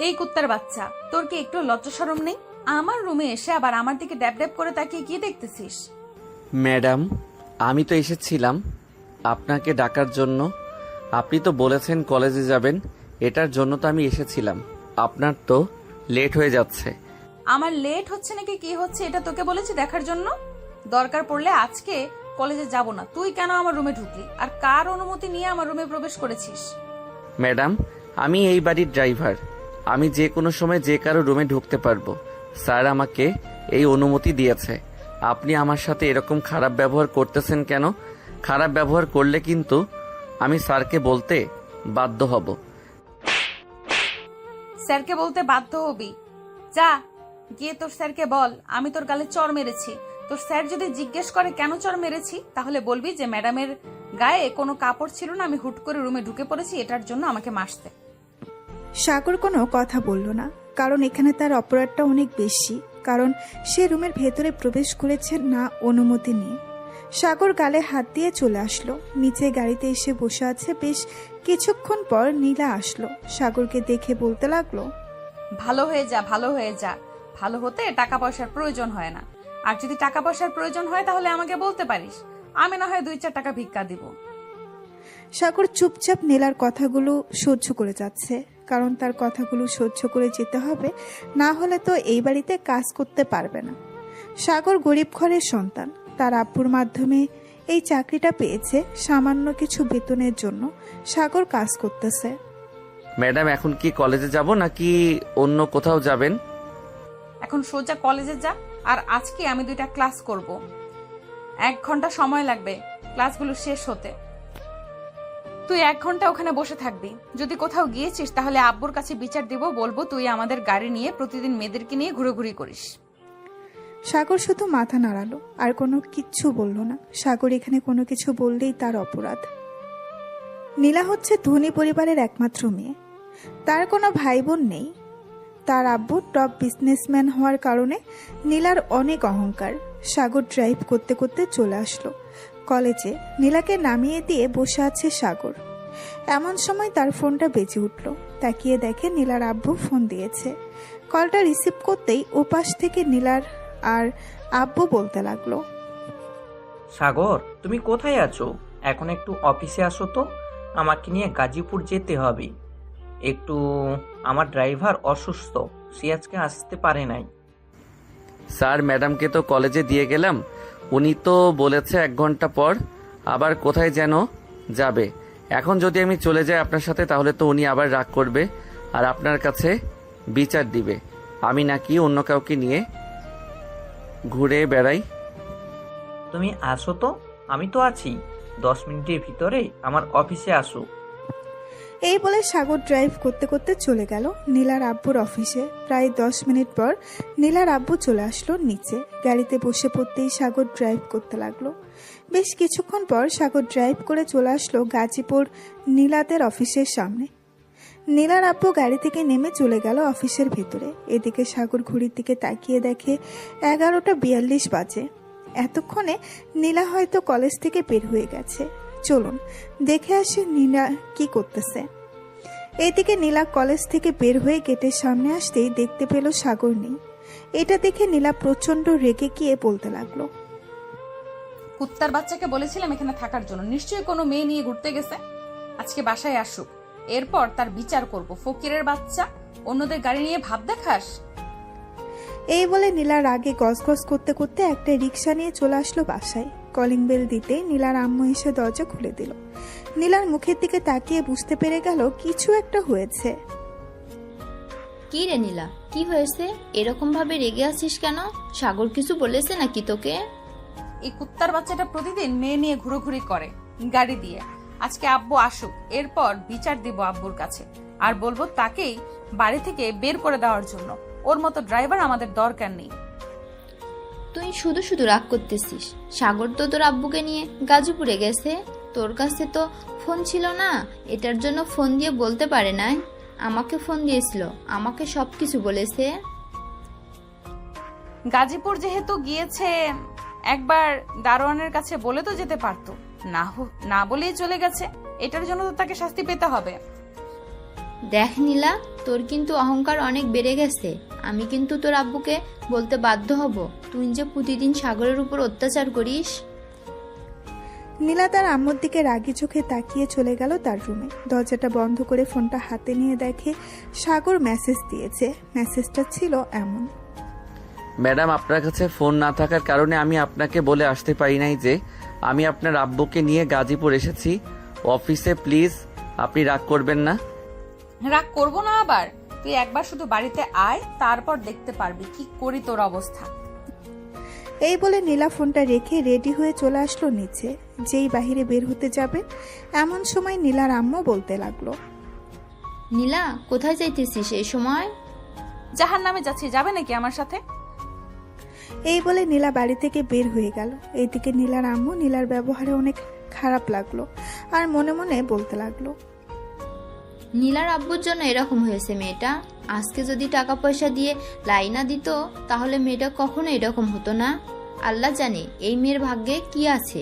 এই কুত্তার বাচ্চা, তোর কি একটু লজ্জা শরম নেই? আমার রুমে এসে আবার আমার দিকে ড্যাব ড্যাব করে তাকিয়ে কি দেখতেছিস? ম্যাডাম, আমি তো এসেছিলাম আপনাকে ডাকার জন্য। আপনি তো বলেছেন কলেজে যাবেন, এটার জন্য তো আমি এসেছিলাম। আপনার তো লেট হয়ে যাচ্ছে। আমার লেট হচ্ছে নাকি কি হচ্ছে এটা তোকে বলেছি দেখার জন্য? দরকার পড়লে আজকে কলেজে যাব না। তুই কেন আমার রুমে ঢুকলি আর কার অনুমতি নিয়ে আমার রুমে প্রবেশ করেছিস? ম্যাডাম, আমি এই বাড়ির ড্রাইভার। আমি যে কোনো সময় যে কারো রুমে ঢুকতে পারবো। স্যার আমাকে এই অনুমতি দিয়েছে। আপনি আমার সাথে এরকম খারাপ ব্যবহার করতেছেন কেন? খারাপ ব্যবহার করলে কিন্তু আমি স্যারকে বলতে বাধ্য হব। স্যারকে বলতে বাধ্য হবি? যা গিয়ে তোর স্যারকে বল আমি তোর গালে চড় মেরেছি। তোর স্যার যদি জিজ্ঞেস করে কেন চড় মেরেছি, তাহলে বলবি যে ম্যাডামের গায়ে কোনো কাপড় ছিল না, আমি হুট করে রুমে ঢুকে পড়েছি, এটার জন্য আমাকে মারতে। সাগর কোনো কথা বলল না, কারণ এখানে তার অপরাধটা অনেক বেশি। কারণ সে রুমের ভেতরে প্রবেশ করেছে না অনুমতি নিয়ে। সাগর গালে হাত দিয়ে চলে আসলো, নিচে গাড়িতে এসে বসে আছে। বেশ কিছুক্ষণ পর নীলা আসলো, সাগরকে দেখে বলতে লাগলো, ভালো হয়ে যা, ভালো হয়ে যা। ভালো হতে টাকা পয়সার প্রয়োজন হয় না। আর যদি টাকা পয়সার প্রয়োজন হয় তাহলে আমাকে বলতে পারিস, আমি না হয় 2-4 টাকা ভিক্ষা দিব। সাগর চুপচাপ নীলার কথাগুলো সহ্য করে যাচ্ছে, কারণ তার কথাগুলো সহ্য করে যেতে হবে, না হলে তো এই বাড়িতে কাজ করতে পারবে না। সাগর গরিব ঘরের সন্তান, তার আব্বুর মাধ্যমে এই চাকরিটা পেয়েছে। সামান্য কিছু বেতনের জন্য সাগর কাজ করতেছে। ম্যাডাম, এখন কি কলেজে যাব নাকি অন্য কোথাও যাবেন? এখন সোজা কলেজে যা। আর আজকে আমি 2টা ক্লাস করব। 1 ঘন্টা সময় লাগবে ক্লাসগুলো শেষ হতে। তুই 1 ঘন্টা ওখানে বসে থাকবি। যদি কোথাও গিয়েছিস তাহলে আব্বুর কাছে বিচার দিব, বলবো তুই আমাদের গাড়ি নিয়ে প্রতিদিন মেয়েদেরকে নিয়ে ঘুরোঘুরি করিস। সাগর শুধু মাথা নাড়ালো, আর কোনো কিচ্ছু বলল না। সাগর এখানে কোনো কিছু বললেই তার অপরাধ। নীলা হচ্ছে ধনী পরিবারের একমাত্র মেয়ে, তার কোনো ভাই বোন নেই। তার আব্বু টপ বিজনেসম্যান হওয়ার কারণে নীলার অনেক অহংকার। সাগর ড্রাইভ করতে করতে চলে আসলো কলেজে। নীলাকে নামিয়ে দিয়ে বসে আছে সাগর। এমন সময় তার ফোনটা বেজে উঠল। তাকিয়ে দেখে নীলার আব্বু ফোন দিয়েছে। কলটা রিসিভ করতেই ওপাশ থেকে নীলার আর আব্বু বলতে লাগলো, সাগর, তুমি কোথায় আছো? এখন একটু অফিসে আসো তো, আমাকে নিয়ে গাজীপুর যেতে হবে একটু। আমার ড্রাইভার অসুস্থ, সে আজকে আসতে পারে নাই। স্যার, ম্যাডামকে তো কলেজে দিয়ে গেলাম, উনি তো বলেছে 1 ঘন্টা পর আবার কোথায় যেন যাবে। এখন যদি আমি চলে যাই আপনার সাথে, তাহলে তো উনি আবার রাগ করবে আর আপনার কাছে বিচার দিবে আমি নাকি অন্য কাউকে নিয়ে ঘুরে বেড়াই। তুমি আসো তো, আমি তো আছি। 10 মিনিটের ভিতরে আমার অফিসে আসো। এই বলে সাগর ড্রাইভ করতে করতে চলে গেল নীলার আব্বুর অফিসে। প্রায় 10 মিনিট পর নীলার আব্বু চলে আসলো নিচে। গাড়িতে বসে পড়তেই সাগর ড্রাইভ করতে লাগলো। বেশ কিছুক্ষণ পর সাগর ড্রাইভ করে চলে আসলো গাজীপুর নীলাদের অফিসের সামনে। নীলার আব্বু গাড়ি থেকে নেমে চলে গেল অফিসের ভেতরে। এদিকে সাগর ঘড়ির দিকে তাকিয়ে দেখে 11:42 বাজে। এতক্ষণে নীলা হয়তো কলেজ থেকে বের হয়ে গেছে। চলুন দেখে আসি নীলা কি করতেছে। এদিকে নীলা কলেজ থেকে বের হয়ে গেটের সামনে আসতেই দেখতে পেল সাগর নেই। এটা দেখে নীলা প্রচন্ড রেগে গিয়ে বলতে লাগলো, কুত্তার বাচ্চাকে বলেছিলাম এখানে থাকার জন্য, নিশ্চয়ই কোনো মেয়ে নিয়ে ঘুরতে গেছে। আজকে বাসায় আসুক, এরপর তার বিচার করব। ফকিরের বাচ্চা, অন্যদের গাড়ি নিয়ে ভাব দেখাস। এই বলে নীলা রাগে গজগজ করতে করতে একটা রিক্সা নিয়ে চলে আসলো বাসায়। কলিং বেল দিতে নীলার আম্মু এসে দরজা খুলে দিল। নীলার মুখের দিকে তাকিয়ে বুঝতে পেরে গেল কিছু একটা হয়েছে। কি রে নীলা, কি হয়েছে? এরকম ভাবে রেগে আছিস কেন? সাগর কিছু বলেছে নাকি তোকে? এই কুত্তার বাচ্চাটা প্রতিদিন মেয়ে নিয়ে ঘুরোঘুরি করে গাড়ি দিয়ে। আজকে আব্বু আসুক, এরপর বিচার দিব আব্বুর কাছে, আর বলবো তাকেই বাড়ি থেকে বের করে দেওয়ার জন্য। ওর মতো ড্রাইভার আমাদের দরকার নেই। তুই শুধু শুধু রাগ করতেছিস। সাগর তো তোর আব্বুকে নিয়ে গাজীপুরে গেছে, তোর কাছে তো ফোন ছিল না, এটার জন্য ফোন দিয়ে বলতে পারে নাই। আমাকে ফোন দিয়েছিল, আমাকে সবকিছু বলেছে। গাজীপুর যেহেতু গিয়েছে, একবার দারোয়ানের কাছে বলে তো যেতে পারতো। না বলেই চলে গেছে, এটার জন্য তো তাকে শাস্তি পেতে হবে। দেখ নীলা, তোর কিন্তু অহংকার অনেক বেড়ে গেছে। আমি কিন্তু তোর আব্বুকে বলতে বাধ্য হব তুই যে প্রতিদিন সাগরের উপর অত্যাচার করিস। নীলা তার আম্মুর দিকে রাগি চোখে তাকিয়ে চলে গেল তার রুমে। দরজাটা বন্ধ করে ফোনটা হাতে নিয়ে দেখে সাগর মেসেজ দিয়েছে। মেসেজটা ছিল এমন: ম্যাডাম, আপনার কাছে ফোন না থাকার কারণে আমি আপনাকে বলে আসতে পারি নাই যে আমি আপনার আব্বুকে নিয়ে গাজীপুর এসেছি অফিসে। প্লিজ আপনি রাগ করবেন না। রাগ করবো না আবার? তুই একবার শুধু বাড়িতে আয়, তারপর দেখতে পারবি কি করি তোর অবস্থা। এই বলে নীলা ফোনটা রেখে রেডি হয়ে চলে আসলো নিচে। যেই বাহিরে বের হতে যাবে এমন সময় নীলার আম্মু বলতে লাগলো: নীলা, কোথায় যাইতেছিস এই সময়? জাহান নামে যাচ্ছি, যাবে নাকি আমার সাথে? এই বলে নীলা বাড়ি থেকে বের হয়ে গেল। এইদিকে নীলার আম্মু নীলার ব্যবহারে অনেক খারাপ লাগলো আর মনে মনে বলতে লাগলো: নীলার আব্বুর জন্য এরকম হয়েছে মেয়েটা। আজকে যদি টাকা পয়সা দিয়ে লাইনা দিত তাহলে মেয়েটা কখনো এরকম হতো না। আল্লাহ জানে এই মেয়ের ভাগ্যে কি আছে।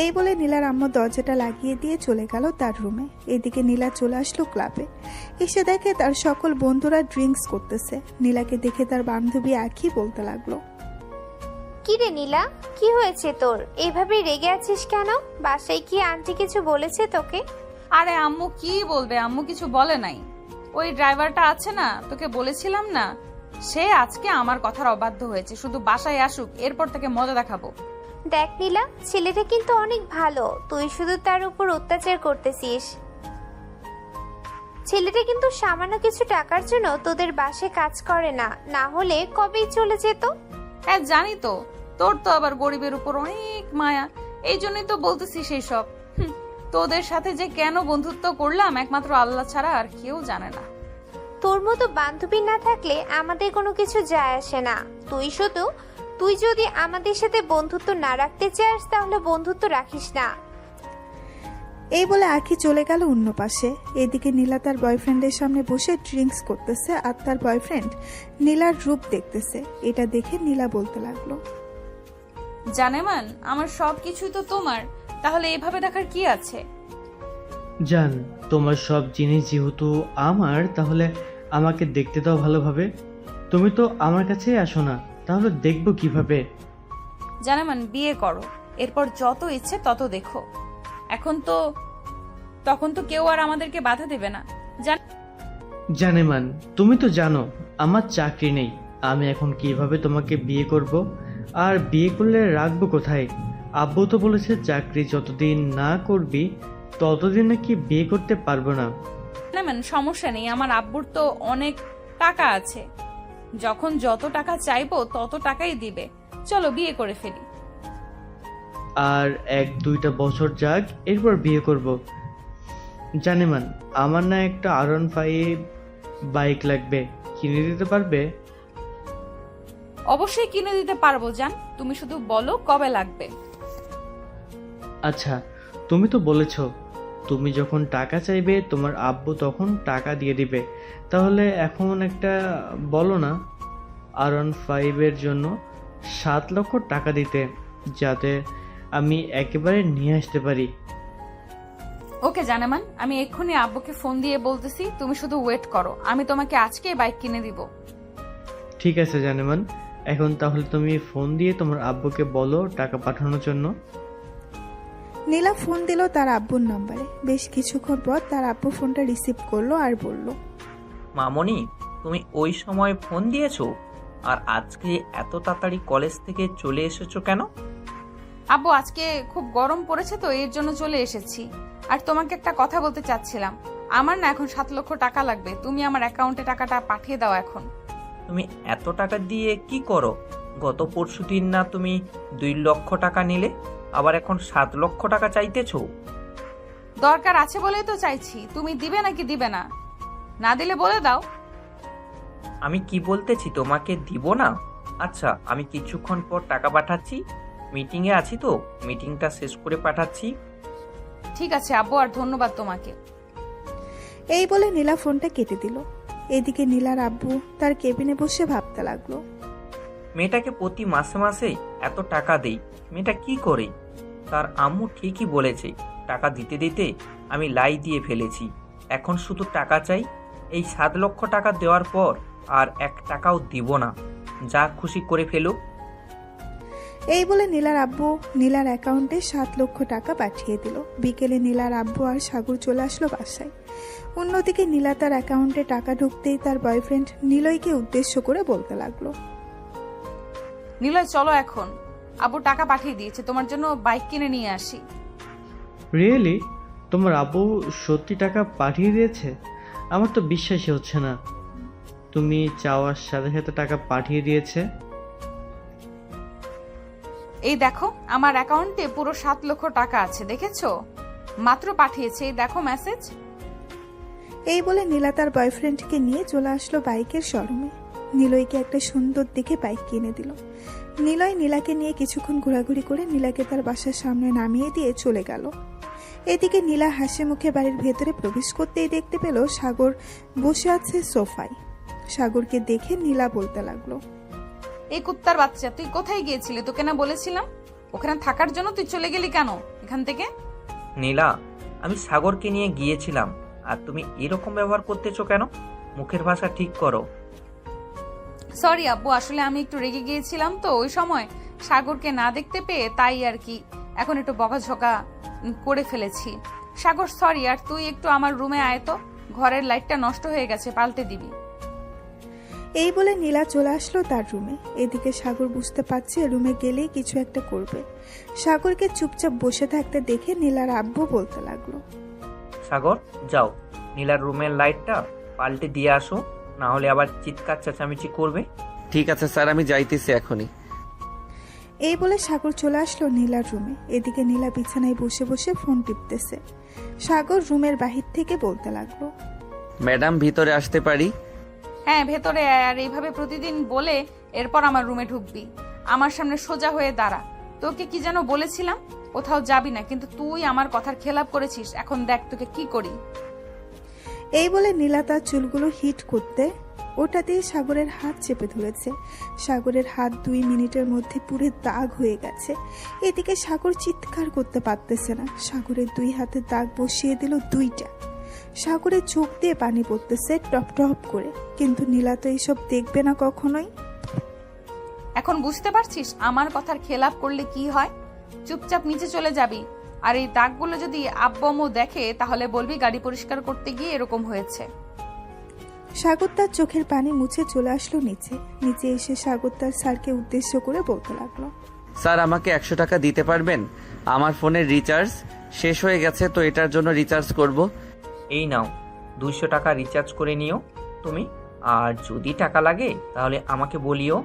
এই বলে নীলার আম্মু দরজাটা লাগিয়ে দিয়ে চলে গেল তার রুমে। এদিকে নীলা চলে আসলো ক্লাবে। এসে দেখে তার সকল বন্ধুরা ড্রিঙ্কস করতেছে। নীলাকে দেখে তার বান্ধবী আখি বলতে লাগলো: কি রে নীলা, কি হয়েছে তোর? এইভাবে রেগে আছিস কেন? বাসায় কি আন্টি কিছু বলেছে তোকে? আরে আম্মু কি বলবে, আম্মু কিছু বলে নাই। ওই ড্রাইভারটা আছে না, তোকে বলেছিলাম না, সে আজকে আমার কথার অবাধ্য হয়েছে। শুধু বাসায় আসুক, এরপর থেকে মজা দেখাবো। দেখ নীলা, ছেলেটা কিন্তু অনেক ভালো, তুই শুধু তার উপর অত্যাচার করতেছিস। ছেলেটা কিন্তু সামান্য কিছু টাকার জন্য তোদের বাসায় কাজ করে না, না হলে কবেই চলে যেত। হ্যাঁ জানি তো, তোর তো আবার গরিবের উপর অনেক মায়া, এই জন্যই তো বলতেছি সেই সব। তোদের সাথে যে কেন বন্ধুত্ব করলাম একমাত্র আল্লাহ ছাড়া আর কেউ জানে না। তোর মতো বান্ধবী না থাকলে আমাদের কোনো কিছু যায় আসে না। তুই যদি আমাদের সাথে বন্ধুত্ব না রাখতে চাস তাহলে বন্ধুত্ব রাখিস না। এই বলে আখি চলে গেল অন্য পাশে। এদিকে নীলা তার বয়ফ্রেন্ডের সামনে বসে ড্রিঙ্কস করতেছে আর তার বয়ফ্রেন্ড নীলার রূপ দেখতেছে। এটা দেখে নীলা বলতে লাগলো: জানেমান, আমার সব কিছুই তো তোমার, তাহলে এভাবে দেখার কি আছে? জান, তোমার সব জিনিস যেহেতু আমার, তাহলে আমাকে দেখতে দাও ভালোভাবে। তুমি তো আমার কাছেই আসো না, তাহলে দেখবো কিভাবে? জানেমান, বিয়ে করো, এরপর যত ইচ্ছে তত দেখো। তখন তো কেউ আর আমাদেরকে বাধা দেবে না। জানেমান, তুমি তো জানো আমার চাকরি নেই। আমি এখন কিভাবে তোমাকে বিয়ে করব? আর বিয়ে করলে রাখবো কোথায়? আব্বু তো বলেছে চাকরি যতদিন না করবি ততদিন নাকি বিয়ে করতে পারবো না। জানেমান, সমস্যা নেই, আমার আব্বুর তো অনেক টাকা আছে, যখন যত টাকা চাইবো তত টাকাই দিবে। চলো বিয়ে করে ফেলি। আর 1-2টা বছর যাক, এরপর বিয়ে করব। জানেমান, আমার না একটা R15 বাইক লাগবে, কিনে দিতে পারবে? অবশ্যই কিনে দিতে পারবো জান, তুমি শুধু বলো কবে লাগবে। আচ্ছা, তুমি তো বলেছো তুমি যখন টাকা চাইবে তোমার আব্বু তখন টাকা দিয়ে দিবে, তাহলে এখন একটা বলো না R15 জন্য 7 লক্ষ টাকা দিতে, যাতে আমি একেবারে নিয়ে আসতে পারি। ওকে জানেমান, আমি এক্ষুনি আব্বুকে ফোন দিয়ে বলতেছি, তুমি শুধু ওয়েট করো, আমি তোমাকে আজকে বাইক কিনে দিব। ঠিক আছে জানেমান, এখন তাহলে তুমি ফোন দিয়ে তোমার আব্বুকে বলো টাকা পাঠানোর জন্য। নীলা ফোন দিল তার আব্বুর নম্বরে। বেশ কিছুক্ষণ পর তার আব্বু ফোনটা রিসিভ করলো আর বলল: মামনি, তুমি ওই সময় ফোন দিয়েছো? আর আজকে এত তাড়াতাড়ি কলেজ থেকে চলে এসেছো কেন? আব্বু, আজকে খুব গরম পড়েছে তো এর জন্য চলে এসেছি। আর তোমাকে একটা কথা বলতে চাচ্ছিলাম, আমার না এখন 7 লক্ষ টাকা লাগবে, তুমি আমার অ্যাকাউন্টে টাকাটা পাঠিয়ে দাও এখন। তুমি এত টাকা দিয়ে কি করো? গত পরশুদিন না তুমি 2 লক্ষ টাকা নিলে, আবার এখন 7 লক্ষ টাকা চাইতেছো? দরকার আছে বলেই তো চাইছি, তুমি দিবে নাকি দিবে না? না দিলে বলে দাও। আমি কি বলতেছি তোমাকে দিব না? আচ্ছা, আমি কিছুক্ষণ পর টাকা পাঠাচ্ছি, মিটিংয়ে আছি তো, মিটিংটা শেষ করে পাঠাচ্ছি। ঠিক আছে আব্বু, আর ধন্যবাদ তোমাকে। এই বলে নীলা ফোনটা কেটে দিল। এদিকে নীলার আব্বু তার কেবিনে বসে ভাবতে লাগলো: মেয়েটাকে প্রতি মাসে মাসে এত টাকা দেই, মেয়েটা কি করে? তার আম্মু ঠিকই বলেছে, টাকা দিতে দিতে আমি লাই দিয়ে ফেলেছি। এখন শুধু টাকা চাই। এই 7 লক্ষ টাকা দেওয়ার পর আর 1 টাকাও দিব না। যা খুশি করে ফেলুক। এই বলে নীলার আব্বু নীলার অ্যাকাউন্টে 7 লক্ষ টাকা পাঠিয়ে দিল। বিকেলে নীলার আব্বু আর সাগর চলে আসলো বাসায়। অন্যদিকে নীলা তার অ্যাকাউন্টে টাকা ঢুকতেই তার বয়ফ্রেন্ড নিলয়কে উদ্দেশ্য করে বলতে লাগলো, নিলয় চলো এখন, আব্বু টাকা পাঠিয়ে দিয়েছে, তোমার জন্য বাইক কিনে নিয়ে আসি। রিয়েলি? তোমার আব্বু সত্যি টাকা পাঠিয়ে দিয়েছে? আমার তো বিশ্বাসই হচ্ছে না। তুমি চাওয়ার সাথে সাথে টাকা পাঠিয়ে দিয়েছে? এই দেখো আমার অ্যাকাউন্টে পুরো 7 লক্ষ টাকা আছে, দেখেছো? মাত্র পাঠিয়েছে, এই দেখো মেসেজ। এই বলে নীলা তার বয়ফ্রেন্ডকে নিয়ে চলে আসলো বাইকের শোরুমে। নিলয়কে একটা সুন্দর দেখে বাইক কিনে দিল। নিলয় নীলাকে নিয়ে কিছুক্ষণ ঘোরাঘুরি করে নীলাকে তার বাসার সামনে নামিয়ে দিয়ে চলে গেল। এদিকে নীলা হাসি মুখে বাড়ির ভেতরে প্রবেশ করতেই দেখতে পেল সাগর বসে আছে সোফায়। সাগরকে দেখে নীলা বলতে লাগলো, এই কুত্তার বাচ্চা, তুই কোথায় গিয়েছিলি? তোকে না বলেছিলাম ওখানে থাকার জন্য, তুই চলে গেলি কেন এখান থেকে? নীলা, আমি সাগরকে নিয়ে গিয়েছিলাম, আর তুমি এরকম ব্যবহার করতেছো কেন? মুখের ভাষা ঠিক করো। সরি আব্বু, আসলে আমি একটু রেগে গিয়েছিলাম তো ওই সময়, সাগরকে না দেখতে পেয়ে, তাই আর কি এখন একটু বকাঝকা করে ফেলেছি। সাগর সরি, আর তুই একটু আমার রুমে আয় তো, ঘরের লাইটটা নষ্ট হয়ে গেছে, পাল্টে দিবি। এই বলে নীলা চলে আসলো তার রুমে। এদিকে সাগর বুঝতে পারছে রুমে গেলেই কিছু একটা করবে। সাগরকে চুপচাপ বসে থাকতে দেখে নীলার আব্বু বলতে লাগলো, সাগর যাও, নীলার রুমের লাইটটা পাল্টে দিয়ে আসো, না হলে আবার চিৎকার চেঁচামেচি করবে। ঠিক আছে স্যার, আমি যাইতেছি এখনই। এই বলে সাগর চলে আসলো নীলার রুমে। এদিকে নীলা বিছানায় বসে বসে ফোন টিপতেছে। সাগর রুমের বাহির থেকে বলতে লাগলো, ম্যাডাম ভিতরে আসতে পারি? হ্যাঁ ভেতরে আয়, আর এইভাবে প্রতিদিন বলে এরপর আমার রুমে ঢুকবি। আমার সামনে সোজা হয়ে দাঁড়া। তোকে কি যেন বলেছিলাম, কোথাও যাবি না, কিন্তু তুই আমার কথার খেলাপ করেছিস। এখন দেখ তোকে কি করি। এই বলে নীলা তার চুলগুলো হিট করতে ওটা দিয়ে সাগরের হাত চেপে ধরেছে। সাগরের হাত 2 মিনিটের মধ্যে পুরো দাগ হয়ে গেছে। এদিকে সাগর চিৎকার করতে পারতেছে না। সাগরের 2 হাতে দাগ বসিয়ে দিল 2টা। সাগরের চোখ দিয়ে পানি পড়তেছে টপ টপ করে, কিন্তু নীলা তো এইসব দেখবে না কখনোই। এখন বুঝতে পারছিস আমার কথার খেলাপ করলে কি হয়? চুপচাপ নিচে চলে যাবি। আর এই দাগগুলো যদি আব্বু দেখে তাহলে বলবি গাড়ি পরিষ্কার করতে গিয়ে এরকম হয়েছে। সাগর তার চোখের পানি মুছে চলে আসলো নিচে। নিচে এসে সাগর তার স্যারকে উদ্দেশ্য করে বলতে লাগলো, স্যার আমাকে 100 টাকা দিতে পারবেন? আমার ফোনের রিচার্জ শেষ হয়ে গেছে, তো এটার জন্য রিচার্জ করব। এই নাও, 200 টাকা রিচার্জ করে নিও তুমি, আর যদি টাকা লাগে তাহলে আমাকে বলিও।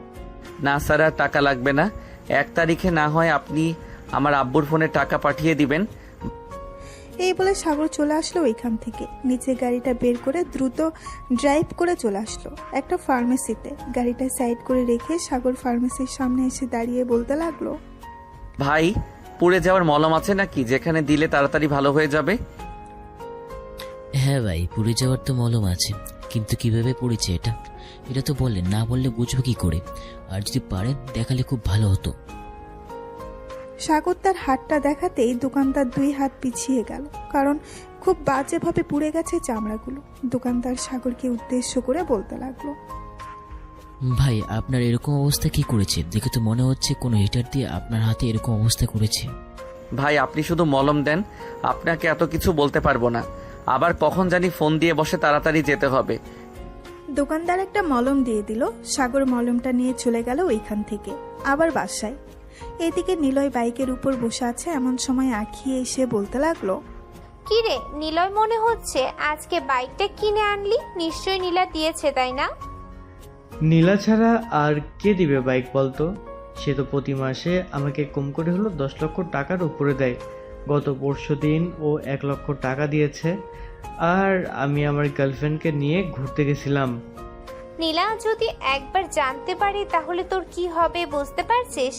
না স্যার, আর টাকা লাগবে না। 1 তারিখে না হয় আপনি আমার আব্বুর ফোনে টাকা পাঠিয়ে দিবেন। এই বলে সাগর চলে আসলো ওইখান থেকে। নিচে গাড়িটা বের করে দ্রুত ড্রাইভ করে চলে আসলো একটা ফার্মেসিতে। গাড়িটা সাইড করে রেখে সাগর ফার্মেসির সামনে এসে দাঁড়িয়ে বলতে লাগলো, ভাই, পুড়ে যাওয়ার মলম আছে নাকি, যেখানে দিলে তাড়াতাড়ি ভালো হয়ে যাবে? হ্যাঁ ভাই, পুড়ে যাওয়ার তো মলম আছে, কিন্তু কিভাবে পড়েছে এটা তো বললেন না, বললে বুঝবো কি করে? আর যদি পারেন দেখালে খুব ভালো হতো। সাগর তার হাতটা দেখাতেই দোকানদার 2 হাত পিছিয়ে গেল, কারণ খুব বাজেভাবে পুড়ে গেছে চামড়াগুলো। দোকানদার সাগরকে উদ্দেশ্য করে বলতে লাগলো, ভাই আপনার এরকম অবস্থা কি করেছে? দেখে তো মনে হচ্ছে কোনো হিটার দিয়ে আপনার হাতে এরকম অবস্থা করেছে। ভাই আপনি শুধু মলম দেন, আপনাকে এত কিছু বলতে পারবো না। আবার কখন জানি ফোন দিয়ে বসে, তাড়াতাড়ি যেতে হবে। দোকানদার একটা মলম দিয়ে দিল। সাগর মলমটা নিয়ে চলে গেল ওইখান থেকে আবার বাসায়। এদিকে নিলয় বাইকের উপর বসে আছে। এমন সময় আঁখিয়ে এসে বলতে লাগলো, কি রে নিলয়, মনে হচ্ছে আজকে বাইকটা কিনে আনলি? নিশ্চয়ই নীলা দিয়েছে, তাই না? নীলা ছাড়া আর কে দিবে বাইক বলতো? সে তো প্রতি মাসে আমাকে কম করে হলো 10 লক্ষ টাকার উপরে দেয়। গত পরশুদিন ও 1 লক্ষ টাকা দিয়েছে। আর আমি আমার গার্লফ্রেন্ডকে নিয়ে ঘুরতে গেছিলাম। নীলা যদি একবার জানতে পারে তাহলে তোর কি হবে বুঝতে পারছিস?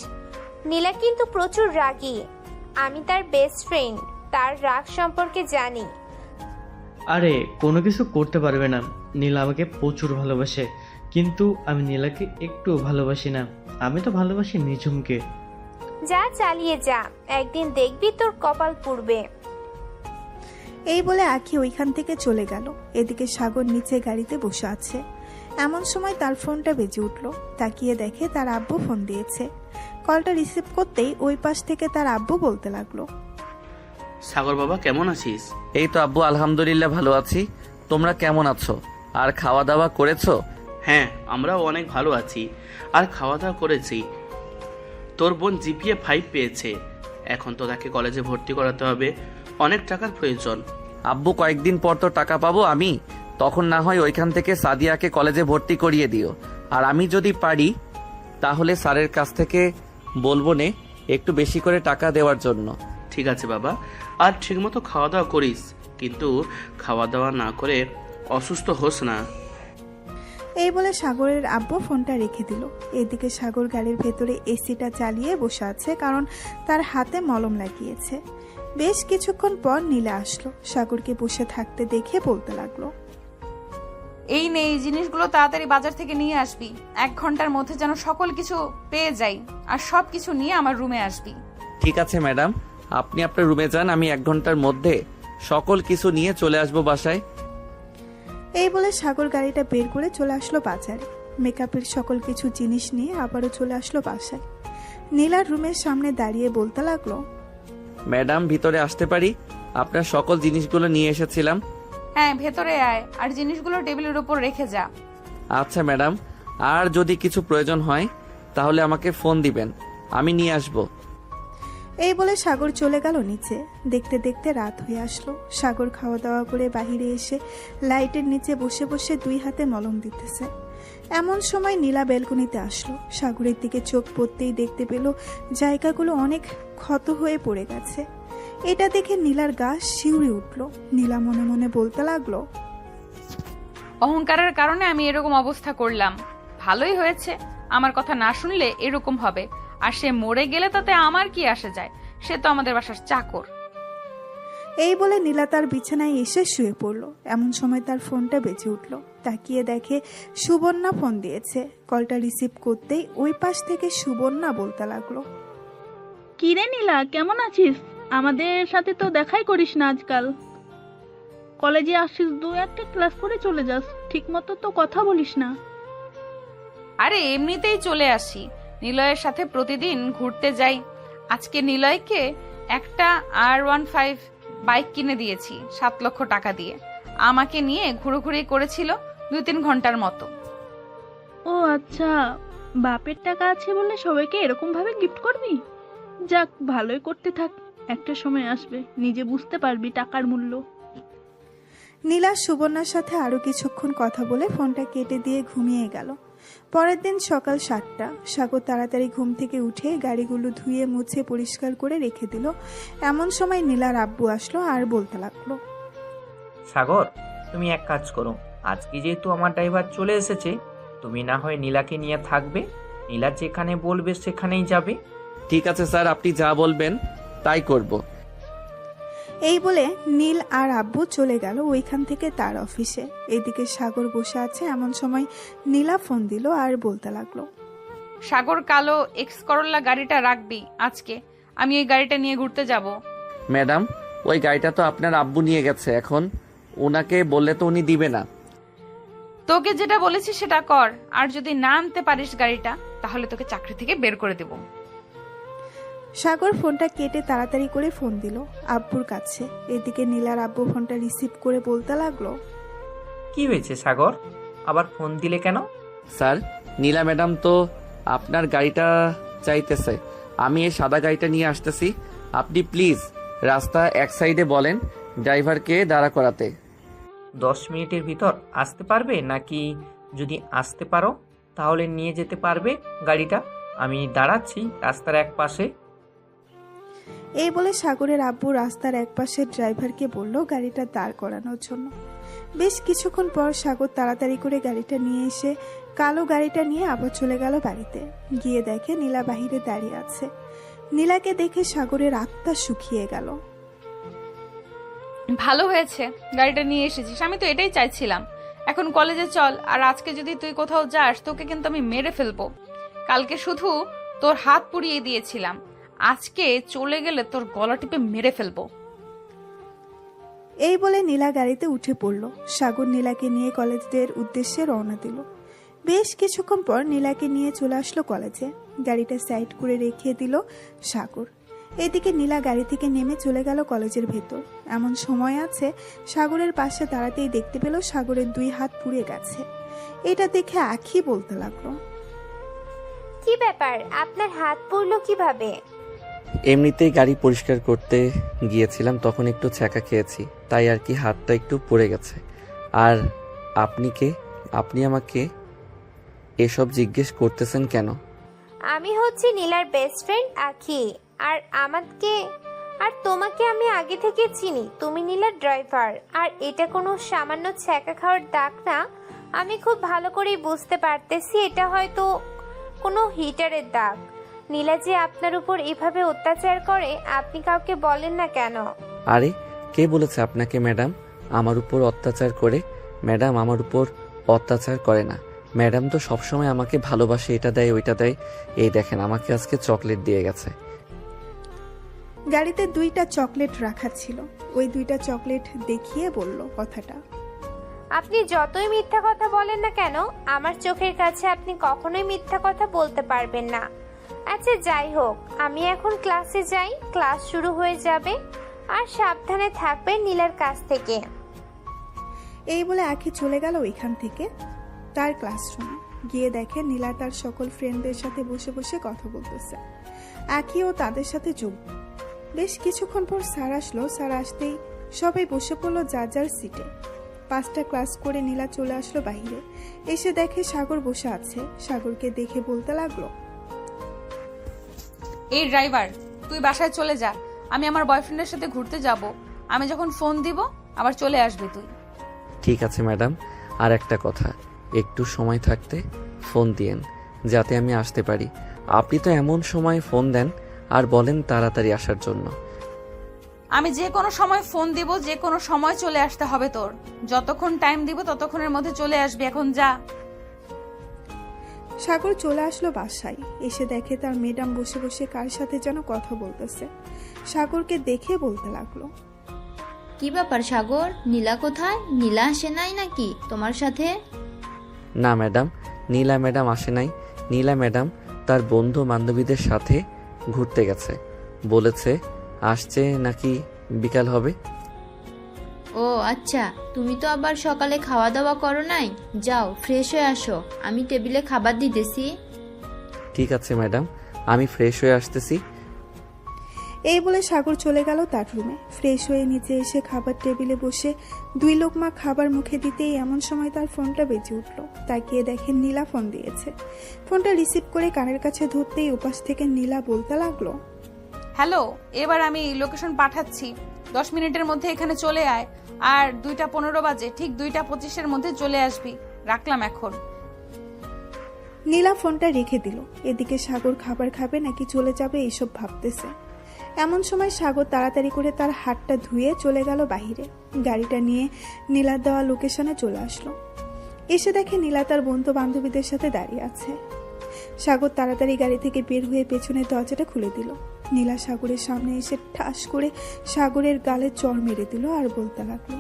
নীলা কিন্তু প্রচুর রাগী। আমি তার বেস্ট ফ্রেন্ড, তার রাগ সম্পর্কে জানি। আরে কোনো কিছু করতে পারবে না। নীলা আমাকে প্রচুর ভালোবাসে, কিন্তু আমি নীলাকে একটু ভালোবাসি না। আমি তো ভালোবাসি নিঝুমকে। যা চালিয়ে যা, একদিন দেখবি তোর কপাল পুড়বে। এই বলে আখি ওইখান থেকে চলে গেল। এদিকে সাগর নিচে গাড়িতে বসে আছে। এমন সময় তার ফোনটা বেজে উঠল। তাকিয়ে দেখে তার আব্বু ফোন দিয়েছে। কলটা রিসিভ করতেই ওই পাশ থেকে তার আব্বু বলতে লাগলো, সাগর বাবা কেমন আছিস? এই তো আব্বু, আলহামদুলিল্লাহ ভালো আছি। তোমরা কেমন আছো? আর খাওয়া দাওয়া করেছো? হ্যাঁ, আমরাও অনেক ভালো আছি আর খাওয়া দাওয়া করেছি। তোর বোন জিপিএ 5 পেয়েছে। এখন তো তাকে কলেজে ভর্তি করাতে হবে, অনেক টাকার প্রয়োজন। আব্বু, কয়েকদিন পর তো টাকা পাবো আমি, তখন না হয় ওইখান থেকে সাদিয়াকে কলেজে ভর্তি করিয়ে দিও। আর আমি যদি পারি তাহলে স্যারের কাছ থেকে বলবো নে একটু বেশি করে টাকা দেওয়ার জন্য। ঠিক আছে বাবা, আর ঠিকমতো খাওয়া দাওয়া করিস, কিন্তু খাওয়া দাওয়া না করে অসুস্থ হোস না। এই বলে সাগরের আব্বু ফোনটা রেখে দিল। এদিকে সাগর গাড়ির ভেতরে এসিটা চালিয়ে বসে আছে, কারণ তার হাতে মলম লাগিয়েছে। বেশ কিছুক্ষণ পর নীলা আসলো। সাগরকে বসে থাকতে দেখে বলতে লাগলো, এই নে, এই জিনিসগুলো তাড়াতাড়ি বাজার থেকে নিয়ে আসবি। 1 ঘন্টার মধ্যে যেন সকল কিছু পেয়ে যাই, আর সব কিছু নিয়ে আমার রুমে আসবি। ঠিক আছে ম্যাডাম, আপনি আপনার রুমে যান, আমি 1 ঘন্টার মধ্যে সকল কিছু নিয়ে চলে আসবো বাসায়। এই বলে সাগর গাড়িটা বের করে চলে আসলো বাজারে। মেকআপের সকল কিছু জিনিস নিয়ে আবারও চলে আসলো বাসায়। নীলার রুমের সামনে দাঁড়িয়ে বলতে লাগলো, ম্যাডাম ভিতরে আসতে পারি? আপনার সকল জিনিসগুলো নিয়ে এসেছিলাম। হ্যাঁ, ভেতরে আয়, আর জিনিসগুলো টেবিলের উপর রেখে যা। আচ্ছা ম্যাডাম, আর যদি কিছু প্রয়োজন হয় তাহলে আমাকে ফোন দিবেন, আমি নিয়ে আসবো। এই বলে সাগর চলে গেল নিচে। দেখতে দেখতে রাত হয়ে আসলো। সাগর খাওয়া দাওয়া করে বাহিরে এসে লাইটের নিচে বসে বসে 2 হাতে মলম দিতেছে। এমন সময় নীলা বেলকনিতে আসলো। সাগরের দিকে চোখ পড়তেই দেখতে পেল জায়গাগুলো অনেক ক্ষত হয়ে পড়ে গেছে। এটা দেখে নীলার গা শিউরে উঠল। নীলা মনে মনে বলতে লাগলো, অহংকারের কারণে আমি এরকম অবস্থা করলাম। ভালোই হয়েছে, আমার কথা না শুনলে এরকম হবে। আর সে মরে গেলে তাতে আমার কি আসে যায়? সে তো আমাদের বাসার চাকর। এই বলে নীলা তার বিছানায় এসে শুয়ে পড়লো। এমন সময় তার ফোনটা বেজে উঠলো। তাকিয়ে দেখে সুবর্ণা ফোন দিয়েছে। কলটা রিসিভ করতেই ওই পাশ থেকে সুবর্ণা বলতে লাগলো, কিরে নীলা, কেমন আছিস? আমাদের সাথে তো দেখাই করিস না আজকাল। কলেজে আসিস 2-1টা ক্লাস করে চলে যাস, ঠিক মতো তো কথা বলিস না। আরে এমনিতেই চলে আসি, নিলয়ের সাথে প্রতিদিন ঘুরতে যাই। আজকে নিলয়কে একটা R15 বাইক কিনে দিয়েছি 7 লক্ষ টাকা দিয়ে। আমাকে নিয়ে ঘুরোঘুরি করেছিল 2-3 ঘন্টার মতো। ও আচ্ছা, বাপের টাকা আছে বলে সবাইকে এরকম ভাবে গিফট করবি? যাক, ভালোই করতে থাক, একটা সময় আসবে নিজে বুঝতে পারবি টাকার মূল্য। নীলা সুবর্ণার সাথে আরো কিছুক্ষণ কথা বলে ফোনটা কেটে দিয়ে ঘুমিয়ে গেল। পরের দিন সকাল 7টা। সাগর তাড়াতাড়ি ঘুম থেকে উঠে গাড়িগুলো ধুয়ে মুছে পরিষ্কার করে রেখে দিল। এমন সময় নীলার আব্বু আসলো আর বলতে লাগলো, সাগর, তুমি এক কাজ করো, আজকে যেহেতু আমার ড্রাইভার চলে এসেছে, তুমি না হয় নীলাকে নিয়ে থাকবে। নীলা যেখানে বলবে সেখানেই যাবে। ঠিক আছে স্যার, আপনি যা বলবেন তাই করব। এই বলে নীল আর আব্বু চলে গেল ওইখান থেকে তার অফিসে। এদিকে সাগর বসে আছে। এমন সময় নীলা ফোন দিল আর বলতে লাগলো, সাগর, কালো এক্স করোলা গাড়িটা রাখবি আজকে, আমি এই গাড়িটা নিয়ে ঘুরতে যাব। ম্যাডাম, ওই গাড়িটা তো আপনার আব্বু নিয়ে গেছে, এখন ওনাকে বললে তো উনি দিবে না। তোকে যেটা বলেছি সেটা কর, আর যদি না আনতে পারিস গাড়িটা তাহলে তোকে চাকরি থেকে বের করে দেব। সাগর ফোনটা কেটে তাড়াতাড়ি করে ফোন দিল আব্বুর কাছে। এদিকে নীলার আব্বু ফোনটা রিসিভ করে বলতে লাগলো, কি হয়েছে সাগর, আবার ফোন দিলে কেন? স্যার, নীলা ম্যাডাম তো আপনার গাড়িটা চাইতেছে, আমি এই সাদা গাড়িটা নিয়ে আসতেছি। আপনি প্লিজ রাস্তা এক সাইডে বলেন ড্রাইভারকে দাঁড়া করাতে। 10 মিনিটের ভিতর আসতে পারবে নাকি? যদি আসতে পারো তাহলে নিয়ে যেতে পারবে গাড়িটা। আমি দাঁড়াচ্ছি রাস্তার এক পাশে। এই বলে সাগরের আব্বু রাস্তার একপাশে ড্রাইভারকে বলল গাড়িটা দাঁড় করানোর জন্য। বেশ কিছুক্ষণ পর সাগর তাড়াতাড়ি করে গাড়িটা নিয়ে এসে কালো গাড়িটা নিয়ে আবার চলে গেল বাড়িতে। গিয়ে দেখে নীলা বাহিরে দাঁড়িয়ে আছে। নীলাকে দেখে সাগরের আত্মা শুকিয়ে গেল। ভালো হয়েছে গাড়িটা নিয়ে এসেছিস, আমি তো এটাই চাইছিলাম। এখন কলেজে চল, আর আজকে যদি তুই কোথাও যাস তোকে কিন্তু আমি মেরে ফেলবো। কালকে শুধু তোর হাত পুড়িয়ে দিয়েছিলাম, আজকে চলে গেলে তোর গলা টিপে মেরে ফেলবো। এই বলে নীলা গাড়িতে উঠে পড়ল। সাগর নীলাকে নিয়ে কলেজের উদ্দেশ্যে রওনা দিল। বেশ কিছুক্ষণ পর নীলাকে নিয়ে চলে আসলো কলেজে। গাড়িটা সাইড করে রেখে দিল সাগর। এদিকে নীলা গাড়ি থেকে নেমে চলে গেল কলেজের ভেতর। এমন সময় আছে সাগরের পাশে দাঁড়াতেই দেখতে পেল সাগরের 2 হাত পুড়ে গেছে। এটা দেখে আখি বলতে লাগলো, কি ব্যাপার, আপনার হাত পড়লো কিভাবে? এমনিতেই গাড়ি পরিষ্কার করতে গিয়েছিলাম, তখন একটু ছ্যাঁকা খেয়েছি, তাই আর কি হাতটা একটু পড়ে গেছে। আর আপনি কে? আপনি আমাকে এসব জিজ্ঞেস করতেছেন কেন? আমি হচ্ছি নীলার বেস্ট ফ্রেন্ড আখি। আর তোমাকে আমি আগে থেকে চিনি। তুমি নীলার ড্রাইভার। আর এটা কোনো সামান্য ছ্যাঁকা খাওয়ার দাগ না। আমি খুব ভালো করেই বুঝতে পারতেছি এটা হয়তো কোনো হিটারের দাগ। নীলা যে আপনার উপর এভাবে অত্যাচার করে আপনি কাউকে বলেন না কেন? আরে কে বলেছে আপনাকে ম্যাডাম আমার উপর অত্যাচার করে? ম্যাডাম আমার উপর অত্যাচার করে না। ম্যাডাম তো সবসময় আমাকে ভালোবাসে, এটা দেয় ওইটা দেয়। এই দেখেন আমাকে আজকে চকলেট দিয়ে গেছে। গাড়িতে 2টা চকলেট রাখা ছিল। ওই 2টা চকলেট দেখিয়ে বলল কথাটা। আপনি যতই মিথ্যা কথা বলেন না কেন আমার চোখের কাছে আপনি কখনোই মিথ্যা কথা বলতে পারবেন না। আচ্ছা যাই হোক, আমি এখন ক্লাসে যাই। ক্লাস শুরু হয়ে যাবে। আর সাবধানে থাকবেন নীলার কাছ থেকে। এই বলে আখি চলে গেল ওইখান থেকে তার ক্লাসরুমে। গিয়ে দেখে নীলা তার সকল ফ্রেন্ডদের সাথে বসে বসে কথা বলতেছে। আখিও তাদের সাথে যোগ। বেশ কিছুক্ষণ পর স্যার আসলো। স্যার আসতেই সবাই বসে পড়লো যার যার সিটে। 5টা ক্লাস করে নীলা চলে আসলো বাইরে। এসে দেখে সাগর বসে আছে। সাগরকে দেখে বলতে লাগলো, এই ড্রাইভার, তুই বাসায় চলে যা। আমি আমার বয়ফ্রেন্ডের সাথে ঘুরতে যাব। আমি যখন ফোন দিব আবার চলে আসবি তুই। ঠিক আছে ম্যাডাম, আর একটা কথা, একটু সময় থাকতে ফোন দিয়েন যাতে আমি আসতে পারি। আপনি তো এমন সময় ফোন দেন আর বলেন তাড়াতাড়ি আসার জন্য। আমি যে কোনো সময় ফোন দিব, যে কোনো সময় চলে আসতে হবে তোর। যতক্ষণ টাইম দিব ততক্ষণের মধ্যে চলে আসবি, এখন যা। সাগর চলে আসলো বাসায়। এসে দেখে তার ম্যাডাম বসে বসে কার সাথে যেন কথা বলতেছে। সাগরকে দেখে বলতে লাগলো, কি ব্যাপার সাগর, নীলা কোথায়? নীলা আসে নাই নাকি তোমার সাথে? না ম্যাডাম, নীলা ম্যাডাম আসে নাই। নীলা ম্যাডাম তার বন্ধু বান্ধবীদের সাথে ঘুরতে গেছে। বলেছে আসছে নাকি বিকাল হবে। ও আচ্ছা, তুমি তো আবার সকালে খাওয়া দাওয়া করো নাই। যাও ফ্রেশ হয়ে আসো, আমি টেবিলে খাবার দিতেছি। ঠিক আছে ম্যাডাম, আমি ফ্রেশ হয়ে আসতেছি। এই বলে সাগর চলে গেল তার রুমে। ফ্রেশ হয়ে নিচে এসে খাবার টেবিলে বসে 2 লোকমা খাবার মুখে দিতেই এমন সময় তার ফোনটা বেজে উঠল। তাকিয়ে দেখেন নীলা ফোন দিয়েছে। ফোনটা রিসিভ করে কানের কাছে ধরতেই উপাস থেকে নীলা বলতে লাগলো, হ্যালো, এবার আমি লোকেশন পাঠাচ্ছি। 10 মিনিটের মধ্যে এখানে চলে আয়। আর 2:15 বাজে, ঠিক 2:25-এর মধ্যে চলে আসবি। রাখলাম এখন। নীলা ফোনটা রেখে দিল। এদিকে সাগর খাবার খাবে নাকি চলে যাবে এইসব ভাবতেছে। এমন সময় সাগর তাড়াতাড়ি করে তার হাতটা ধুয়ে চলে গেল বাহিরে। গাড়িটা নিয়ে নীলার দেওয়া লোকেশনে চলে আসলো। এসে দেখে নীলা তার বন্ধু বান্ধবীদের সাথে দাঁড়িয়ে আছে। সাগর তাড়াতাড়ি গাড়ি থেকে বের হয়ে পেছনের দরজাটা খুলে দিল। নীলা সাগরের সামনে এসে ঠাস করে সাগরের গালে চড় মেরে দিল আর বলতে লাগলো,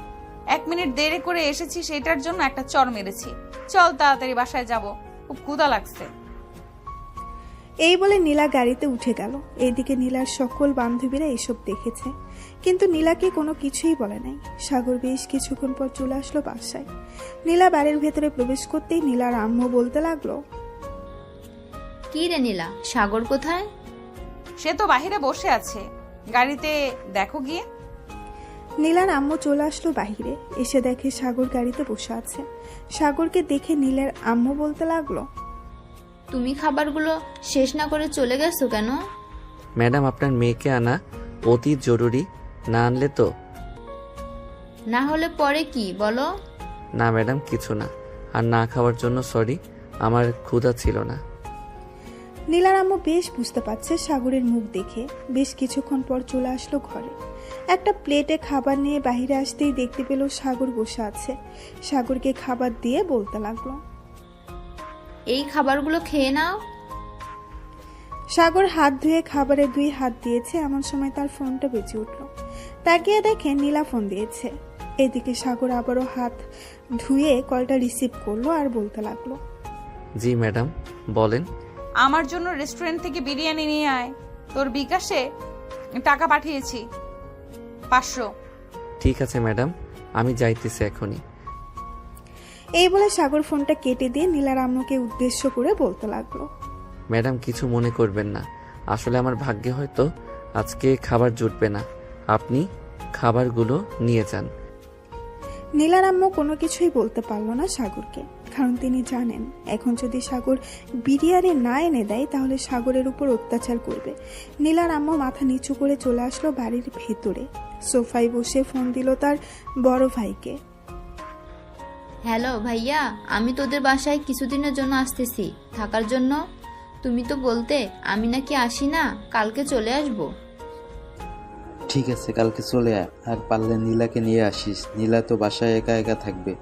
1 মিনিট দেরি করে এসেছি, সেটার জন্য একটা চড় মেরেছি। চল তাড়াতাড়ি বাসায় যাব, খুব ক্ষুধা লাগছে। এই বলে নীলা গাড়িতে উঠে গেল। এইদিকে নীলার সকল বান্ধবীরা এসব দেখেছে, কিন্তু নীলাকে কোনো কিছুই বলে নাই। সাগর বেশ কিছুক্ষণ পর চলে আসলো বাসায়। নীলা বাড়ির ভেতরে প্রবেশ করতেই নীলার আম্মু বলতে লাগলো, কি রে নীলা, সাগর কোথায়? সে তো বাহিরে বসে আছে, গাড়িতে দেখো গিয়ে। নীলার আম্মু চলে আসলো বাহিরে। এসে দেখে সাগর গাড়িতে বসে আছে। সাগরকে দেখে নীলার আম্মু বলতে লাগলো, তুমি খাবারগুলো শেষ না করে চলে গেছো কেন? ম্যাডাম আপনার মেয়েকে আনা অতি জরুরি, না আনলে তো। না হলে পরে কি বলো? না ম্যাডাম কিছু না, আর না খাওয়ার জন্য সরি, আমার ক্ষুধা ছিল না। নীলার আম্মু বেশ বুঝতে পারছে সাগরের মুখ দেখে। বেশ কিছুক্ষণ পর চলে আসলো ঘরে। একটা প্লেটে খাবার নিয়ে বাইরে আসতেই দেখতে পেল সাগর বসে আছে। সাগরকে খাবার দিয়ে বলতে লাগলো, এই খাবারগুলো খেয়ে নাও। সাগর হাত ধুয়ে খাবারে 2 হাত দিয়েছে। এমন সময় তার ফোনটা বেজে উঠল। তাকিয়ে দেখে নীলা ফোন দিয়েছে। এদিকে সাগর আবারও হাত ধুয়ে কলটা রিসিভ করলো আর বলতে লাগলো, জি ম্যাডাম বলেন। আমার জন্য রেস্টুরেন্ট থেকে বিরিয়ানি নিয়ে আয়, তোর বিকাশে টাকা পাঠিয়েছি 500। ঠিক আছে ম্যাডাম, আমি যাইতেছি এখনই। এই বলে সাগর ফোনটা কেটে দিয়ে নীলার আম্মুকে উদ্দেশ্য করে বলতে লাগলো, ম্যাডাম কিছু মনে করবেন না, আসলে আমার ভাগ্যে হয়তো আজকে খাবার জুটবে না, আপনি খাবারগুলো নিয়ে যান। নীলার আম্মু কোনো কিছুই বলতে পারলো না সাগরকে, কারণ তিনি জানেন এখন যদি সাগর বিরিয়ানি না এনে দেয় তাহলে সাগরের উপর অত্যাচার করবে। নীলার আম্মু মাথা নিচু করে চলে আসলো বাড়ির ভেতরে, সোফায় বসে ফোন দিল তার বড় ভাইকে। হ্যালো ভাইয়া, আমি তোদের বাসায় কিছুদিনের জন্য আসতেছি থাকার জন্য। তুমি তো বলতে আমি নাকি আসি না, কালকে চলে আসবো। ঠিক আছে, কালকে চলে আয়, আর পারলে নীলাকে নিয়ে আসিস, নীলা তো বাসায় একা একা থাকবে।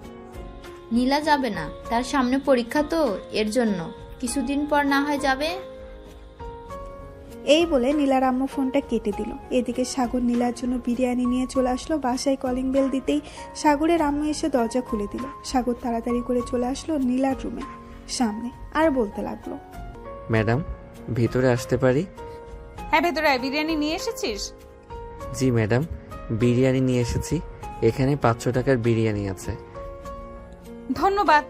নীলা যাবে না, তার সামনে পরীক্ষা তো, এর জন্য কিছুদিন পর না হয় যাবে। এই বলে নীলার আম্মু ফোনটা কেটে দিল। এদিকে সাগর নীলার জন্য বিরিয়ানি নিয়ে চলে আসলো বাসায়। কলিং বেল দিতেই সাগরের আম্মু এসে দরজা খুলে দিল। সাগর তাড়াতাড়ি করে চলে আসলো নীলার রুমে সামনে আর বলতে লাগলো, ম্যাডাম ভিতরে আসতে পারি? হ্যাঁ ভেতরে আয়, বিরিয়ানি নিয়ে এসেছিস? জি ম্যাডাম, বিরিয়ানি নিয়ে এসেছি, এখানে 500 টাকার বিরিয়ানি আছে। ধন্যবাদ,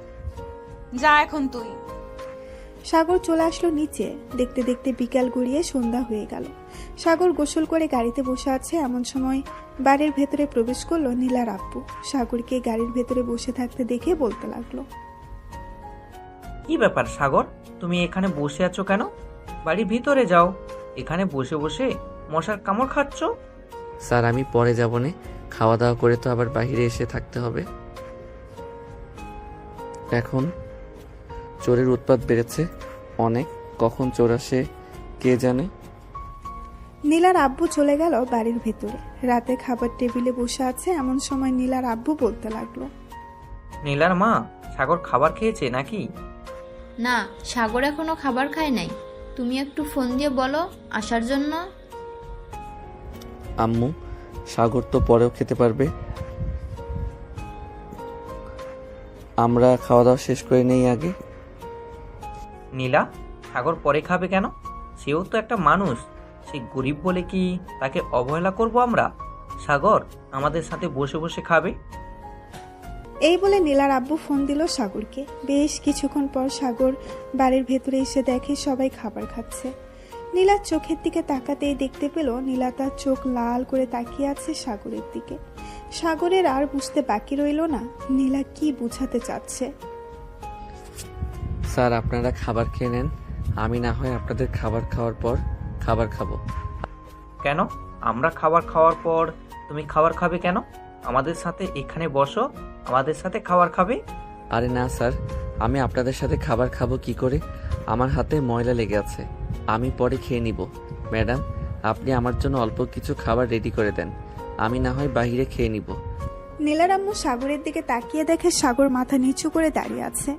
যা এখন তুই। সাগর চলে আসলো নিচে। দেখতে দেখতে বিকাল গড়িয়ে সন্ধ্যা হয়ে গেল। সাগর গোসল করে গাড়িতে বসে আছে, এমন সময় বাড়ির ভেতরে প্রবেশ করলো নীলার আব্বু। সাগরকে গাড়ির ভেতরে বসে থাকতে দেখে বলতে লাগলো, কি ব্যাপার সাগর, তুমি এখানে বসে আছো কেন? বাড়ির ভিতরে যাও, এখানে বসে বসে মশার কামড় খাচ্ছ। স্যার আমি পরে যাব না, খাওয়া দাওয়া করে তো আবার বাইরে এসে থাকতে হবে। এখন চোরের উৎপাত বেড়েছে অনেক, কখন চোর আসে কে জানে। নীলার আব্বু চলে গেল বাড়ির ভেতরে। রাতে খাবার টেবিলে বসে আছে, এমন সময় নীলার আব্বু বলতে লাগলো, নীলার মা, সাগর খাবার খেয়েছে নাকি? না, সাগর এখনো খাবার খায় নাই। তুমি একটু ফোন দিয়ে বলো আসার জন্য। আম্মু সাগর তো পরেও খেতে পারবে, আমরা খাওয়া দাওয়া শেষ করে নেই আগে। নীলা, সাগর পরে খাবে কেন? সেও তো একটা মানুষ, সে গরিব বলে কি তাকে অবহেলা করব আমরা? সাগর আমাদের সাথে বসে বসে খাবে। এই বলে নীলার আব্বু ফোন দিল সাগরকে। বেশ কিছুক্ষণ পর সাগর বাড়ির ভেতরে এসে দেখে সবাই খাবার খাচ্ছে। নীলার চোখের দিকে তাকাতেই দেখতে পেল নীলা তার চোখ লাল করে তাকিয়ে আছে সাগরের দিকে। সাগরের আর বুঝতে বাকি রইল না নীলা কি বুঝাতে চাচ্ছে। স্যার আপনারা খাবার খেয়ে নেন, আমি না হয় আপনাদের খাবার খাওয়ার পর খাবার খাবো। কেন? আমরা খাবার খাওয়ার পর তুমি খাবার খাবে কেন? আমাদের সাথে এখানে বসো, আমাদের সাথে খাবার খাবে। আরে না স্যার, আমি আপনাদের সাথে খাবার খাবো কি করে? আমার হাতে ময়লা লেগে আছে, আমি পরে খেয়ে নিব। ম্যাডাম আপনি আমার জন্য অল্প কিছু খাবার রেডি করে দেন, আমি না হয় বাইরে খেয়ে নিব। নীলার আম্মু সাগরের দিকে তাকিয়ে দেখে সাগর মাথা নিচু করে দাঁড়িয়ে আছে।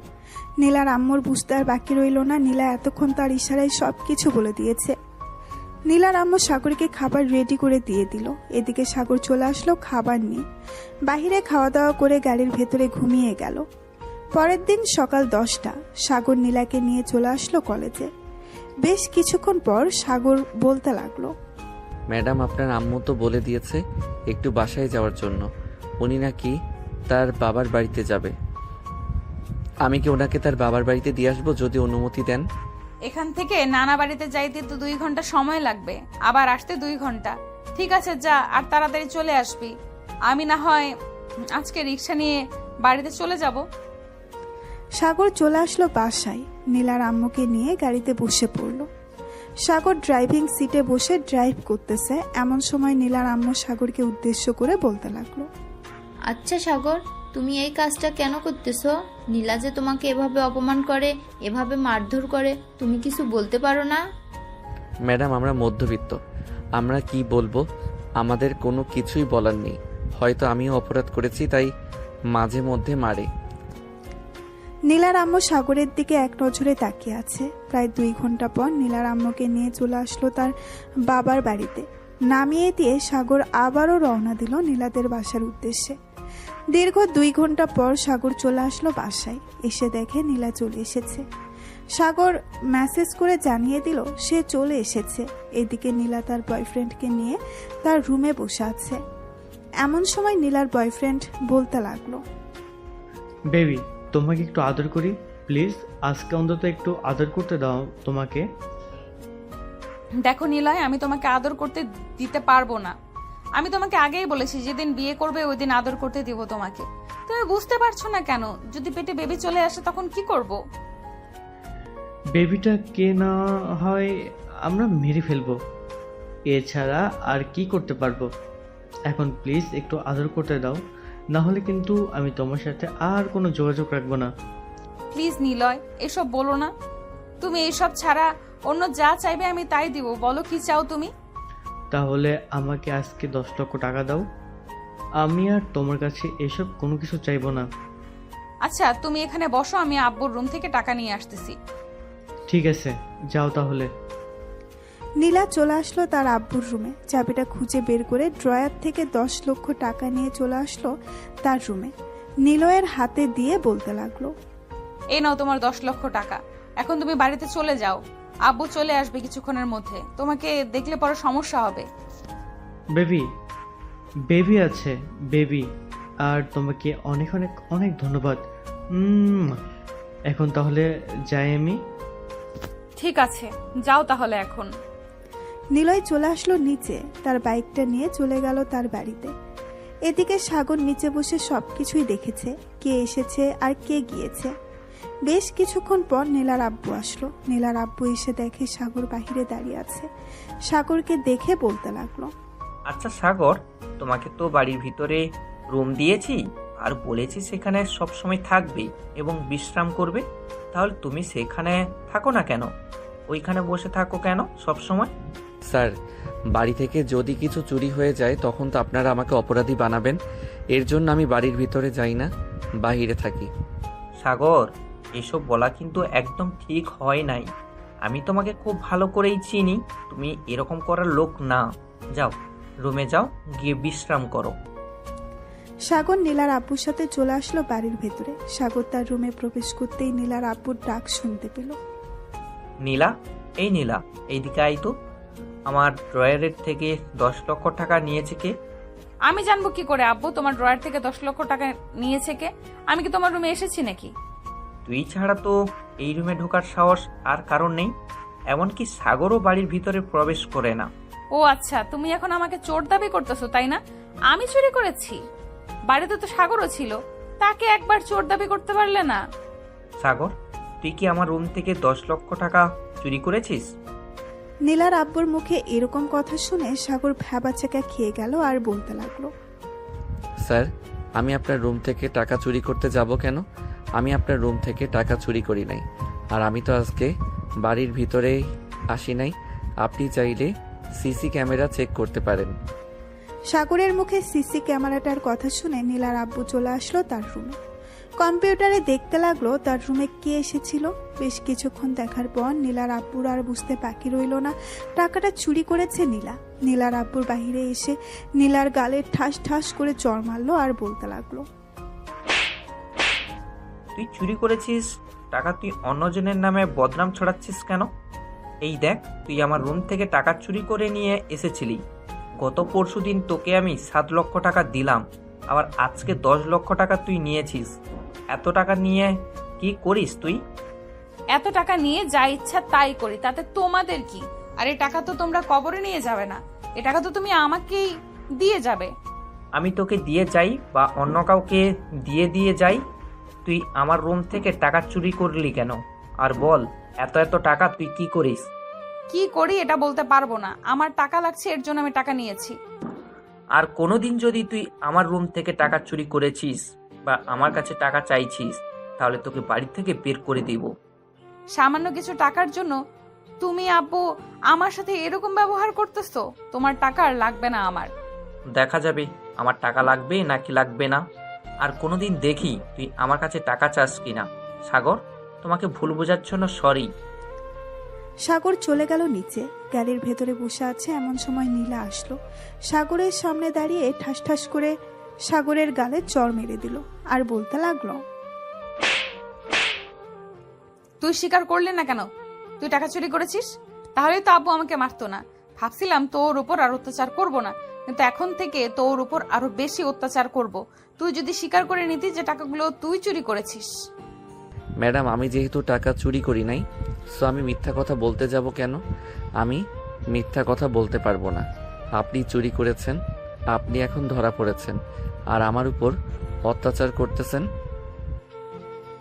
নীলার আম্মুর বুঝতে আর বাকি রইল না, নীলা এতক্ষণ তার ইশারায় সবকিছু বলে দিয়েছে। নীলার আম্মু সাগরকে খাবার রেডি করে দিয়ে দিল। এদিকে সাগর চলে আসলো খাবার নিয়ে। বাহিরে খাওয়া দাওয়া করে গাড়ির ভেতরে ঘুমিয়ে গেল। পরের দিন সকাল 10টা সাগর নীলাকে নিয়ে চলে আসলো কলেজে। বেশ কিছুক্ষণ পর সাগর বলতে লাগলো, ম্যাডাম আপনার আম্মু তো বলে দিয়েছে একটু বাসায় যাওয়ার জন্য, উনি নাকি তার বাবার বাড়িতে যাবে। আমি কি ওনাকে তার বাবার বাড়িতে দিয়ে আসবো যদি অনুমতি দেন? এখান থেকে নানা বাড়িতে যাইতে তো 2 ঘন্টা সময় লাগবে, আবার আসতে 2 ঘন্টা। ঠিক আছে যা, আর তাড়াতাড়ি চলে আসবি। আমি না হয় আজকে রিক্সা নিয়ে বাড়িতে চলে যাব। সাগর চলে আসলো বাসায়। নীলার আম্মুকে নিয়ে গাড়িতে বসে পড়লো। সাগর ড্রাইভিং সিটে বসে ড্রাইভ করতেছে, এমন সময় নীলার আম্মু সাগরকে উদ্দেশ্য করে বলতে লাগলো, আচ্ছা সাগর, তুমি এই কাজটা কেন করতেছো? নীলা যে তোমাকে এভাবে অপমান করে, এভাবে মারধর করে, তুমি কিছু বলতে পারো না? ম্যাডাম আমরা মধ্যবিত্ত, আমরা কি বলবো, আমাদের কোনো কিছুই বলার নেই। হয়তো আমিও অপরাধ করেছি তাই মাঝে মধ্যে মারে। নীলার আম্মু সাগরের দিকে এক নজরে তাকিয়ে আছে। প্রায় 2 ঘন্টা পর নীলার আম্মুকে নিয়ে চলে আসলো তার বাবার বাড়িতে। নামিয়ে দিয়ে সাগর আবারও রওনা দিল নীলাদের বাসার উদ্দেশ্যে। দীর্ঘ 2 ঘন্টা পর সাগর চলে আসলো বাসায়। এসে দেখে নীলা চলে এসেছে। সাগর মেসেজ করে জানিয়ে দিল সে চলে এসেছে। এদিকে নীলা তার বয়ফ্রেন্ডকে নিয়ে তার রুমে বসে আছে। এমন সময় নীলার বয়ফ্রেন্ড বলতে লাগলো, বেবি, তোমাকে একটু আদর করি প্লিজ। আজকে অন্তত একটু আদর করতে দাও তোমাকে। দেখো নিলয়, আমি তোমাকে আদর করতে দিতে পারবো না। আমি তোমাকে আগেই বলেছি যেদিন বিয়ে করবে ওই দিন আদর করতে দিব তোমাকে। তুমি বুঝতে পারছো না কেন? যদি পেটে বেবি চলে আসে তখন কি করব? বেবিটা কে না হয় আমরা মেরে ফেলবো, এছাড়া আর কি করতে পারবো। এখন প্লিজ একটু আদর করতে দাও, না হলে কিন্তু আমি তোমার সাথে আর কোনো যোগাযোগ রাখবো না। প্লিজ নিলয়, এসব বলো না। তুমি এসব ছাড়া অন্য যা চাইবে আমি তাই দিব। বলো কি চাও তুমি? তাহলে আমাকে আজকে 10 লক্ষ টাকা দাও। আমি আর তোমার কাছে এসব কোনো কিছু চাইবো না। আচ্ছা, তুমি এখানে বসো, আমি আব্বুর রুম থেকে টাকা নিয়ে আসতেছি। ঠিক আছে, যাও তাহলে। নীলা চলে আসলো তার আব্বুর রুমে। চাবিটা খুঁজে বের করে ড্রয়ার থেকে 10 লক্ষ টাকা নিয়ে চলে আসলো তার রুমে। নিলয়ের হাতে দিয়ে বলতে লাগলো, এই নাও তোমার 10 লক্ষ টাকা। এখন তুমি বাড়িতে চলে যাও, আব্বু চলে আসবে কিছুক্ষণের মধ্যে। তোমাকে দেখলে পরে সমস্যা হবে। বেবি আছে বেবি, আর তোমাকে অনেক অনেক অনেক ধন্যবাদ। এখন তাহলে যাই আমি। ঠিক আছে, যাও তাহলে এখন। নিলয় চলে আসলো নিচে, তার বাইকটা নিয়ে চলে গেল তার বাড়িতে। এদিকে সাগর নিচে বসে সবকিছুই দেখেছে, কে এসেছে আর কে গিয়েছে। বেশ কিছুক্ষণ পর নীলার আব্বু আসলো। নীলার আব্বু এসে দেখে সাগর বাহিরে দাঁড়িয়ে আছে। সাগরকে দেখে বলতে লাগলো, আচ্ছা সাগর, তোমাকে তো বাড়ির ভিতরে রুম দিয়েছি আর বলেছি সেখানে সবসময় থাকবে এবং বিশ্রাম করবে। তাহলে তুমি সেখানে থাকো না কেন? ওইখানে বসে থাকো কেন সব সময়? স্যার, বাড়ি থেকে যদি কিছু চুরি হয়ে যায় তখন তো আপনারা আমাকে অপরাধী বানাবেন। এর জন্য আমি বাড়ির ভিতরে যাই না, বাইরে থাকি। সাগর, এসব বলা কিন্তু একদম ঠিক হয় নাই। আমি তোমাকে খুব ভালো করেই চিনি, তুমি এরকম করার লোক না। যাও রুমে যাও, গিয়ে বিশ্রাম করো। সাগর নীলার আব্বুর সাথে চলে আসলো বাড়ির ভেতরে। সাগর তার রুমে প্রবেশ করতেই নীলার আব্বুর ডাক শুনতে পেল। নীলা, এই নীলা, এইদিকে আই তো। আমার ড্রয়ারের থেকে 10 লক্ষ টাকা নিয়েছে কে? আমি জানবো কি করে আব্বু তোমার ড্রয়ার থেকে 10 লক্ষ টাকা নিয়েছে কে? আমি কি তোমার রুমে এসেছি নাকি? তুই ছাড়া তো এই রুমে ঢোকার সাহস আর কারণ নেই। এমনকি সাগরও বাড়ির ভিতরে প্রবেশ করে না। ও আচ্ছা, তুমি এখন আমাকে চোর দাবি করতেছো তাই না? আমি চুরি করেছি? বাড়িতে তো সাগরও ছিল, তাকে একবার চোর দাবি করতে পারলে না? সাগর, তুই কি আমার রুম থেকে 10 লক্ষ টাকা চুরি করেছিস? নীলার আব্বুর মুখে এরকম কথা শুনে সাগর ভ্যাবাচাকা খেয়ে গেল আর বলতে লাগলো, স্যার, আমি আপনার রুম থেকে টাকা চুরি করতে যাব কেন? আমি আপনার রুম থেকে টাকা চুরি করি নাই। আর আমি তো আজকে বাড়ির ভিতরেই আসি নাই। আপনি চাইলে সিসি ক্যামেরা চেক করতে পারেন। সাগরের মুখে সিসি ক্যামেরাটার কথা শুনে নীলার আব্বু চলে আসলো তার রুমে। কম্পিউটারে দেখতে লাগলো তার রুমে কে এসেছিল। বেশ কিছুক্ষণ দেখার পর নীলার আব্বুর আর বুঝতে বাকি রইল না টাকাটা চুরি করেছে নীলা। নীলার আব্বুর বাহিরে এসে নীলার গালে ঠাস ঠাস করে চড় মারলো আর বলতে লাগলো, তুই চুরি করেছিস টাকা, তুই অন্যজনের নামে বদনাম ছড়াচ্ছিস কেন? এই দেখ, তুই আমার রুম থেকে টাকা চুরি করে নিয়ে এসেছিলি। গত পরশুদিন তোকে আমি 7 লক্ষ টাকা দিলাম, আবার আজকে 10 লক্ষ টাকা তুই নিয়েছিস। এত টাকা নিয়ে কি করিস তুই? এত টাকা নিয়ে যা ইচ্ছা তাই করি, তাতে তোমাদের কি? আর এই টাকা তো তোমরা কবরে নিয়ে যাবে না, এ টাকা তো তুমি আমাকেই দিয়ে যাবে। আমি তোকে দিয়ে যাই বা অন্য কাউকে দিয়ে যাই, তুই আমার রুম থেকে টাকা চুরি করলি কেন? আর বল, এত এত টাকা তুই কি করিস? কি করি এটা বলতে পারবো না, আমার টাকা লাগছে এর জন্য আমি টাকা নিয়েছি। আর কোনোদিন যদি তুই আমার রুম থেকে টাকা চুরি করেছিস বা আমার কাছে টাকা চাইছিস, তাহলে তোকে বাড়ি থেকে বের করে দিব। সামান্য কিছু টাকার জন্য তুমি আব্বু আমার সাথে এরকম ব্যবহার করতেছো? তোমার টাকা আর লাগবে না আমার। দেখা যাবে আমার টাকা লাগবে নাকি লাগবে না। আর কোনোদিন দেখি তুই আমার কাছে টাকা চাস কিনা। সাগর, তোমাকে ভুল বোঝার জন্য সরি। সাগর চলে গেল নিচে। গাড়ির ভেতরে বসে আছে এমন সময় নীলা আসলো। সাগরের সামনে দাঁড়িয়ে ঠাস ঠাস করে সাগরের গালে চড় মেরে দিল আর বলতে লাগলো, তুই স্বীকার করলি না কেন তুই টাকা চুরি করেছিস? তাহলেই তো আব্বু আমাকে মারতো না। ভাবছিলাম তোর উপর আর অত্যাচার করব না, কিন্তু এখন থেকে তোর উপর আরো বেশি অত্যাচার করব। তুই যদি স্বীকার করে নিতি যে টাকাগুলো তুই চুরি করেছিস। ম্যাডাম, আমি যেহেতু টাকা চুরি করি নাই, সো আমি মিথ্যা কথা বলতে যাব কেন? আমি মিথ্যা কথা বলতে পারবো না। আপনি চুরি করেছেন, আপনি এখন ধরা পড়েছেন, আর আমার উপর অত্যাচার করতেছেন।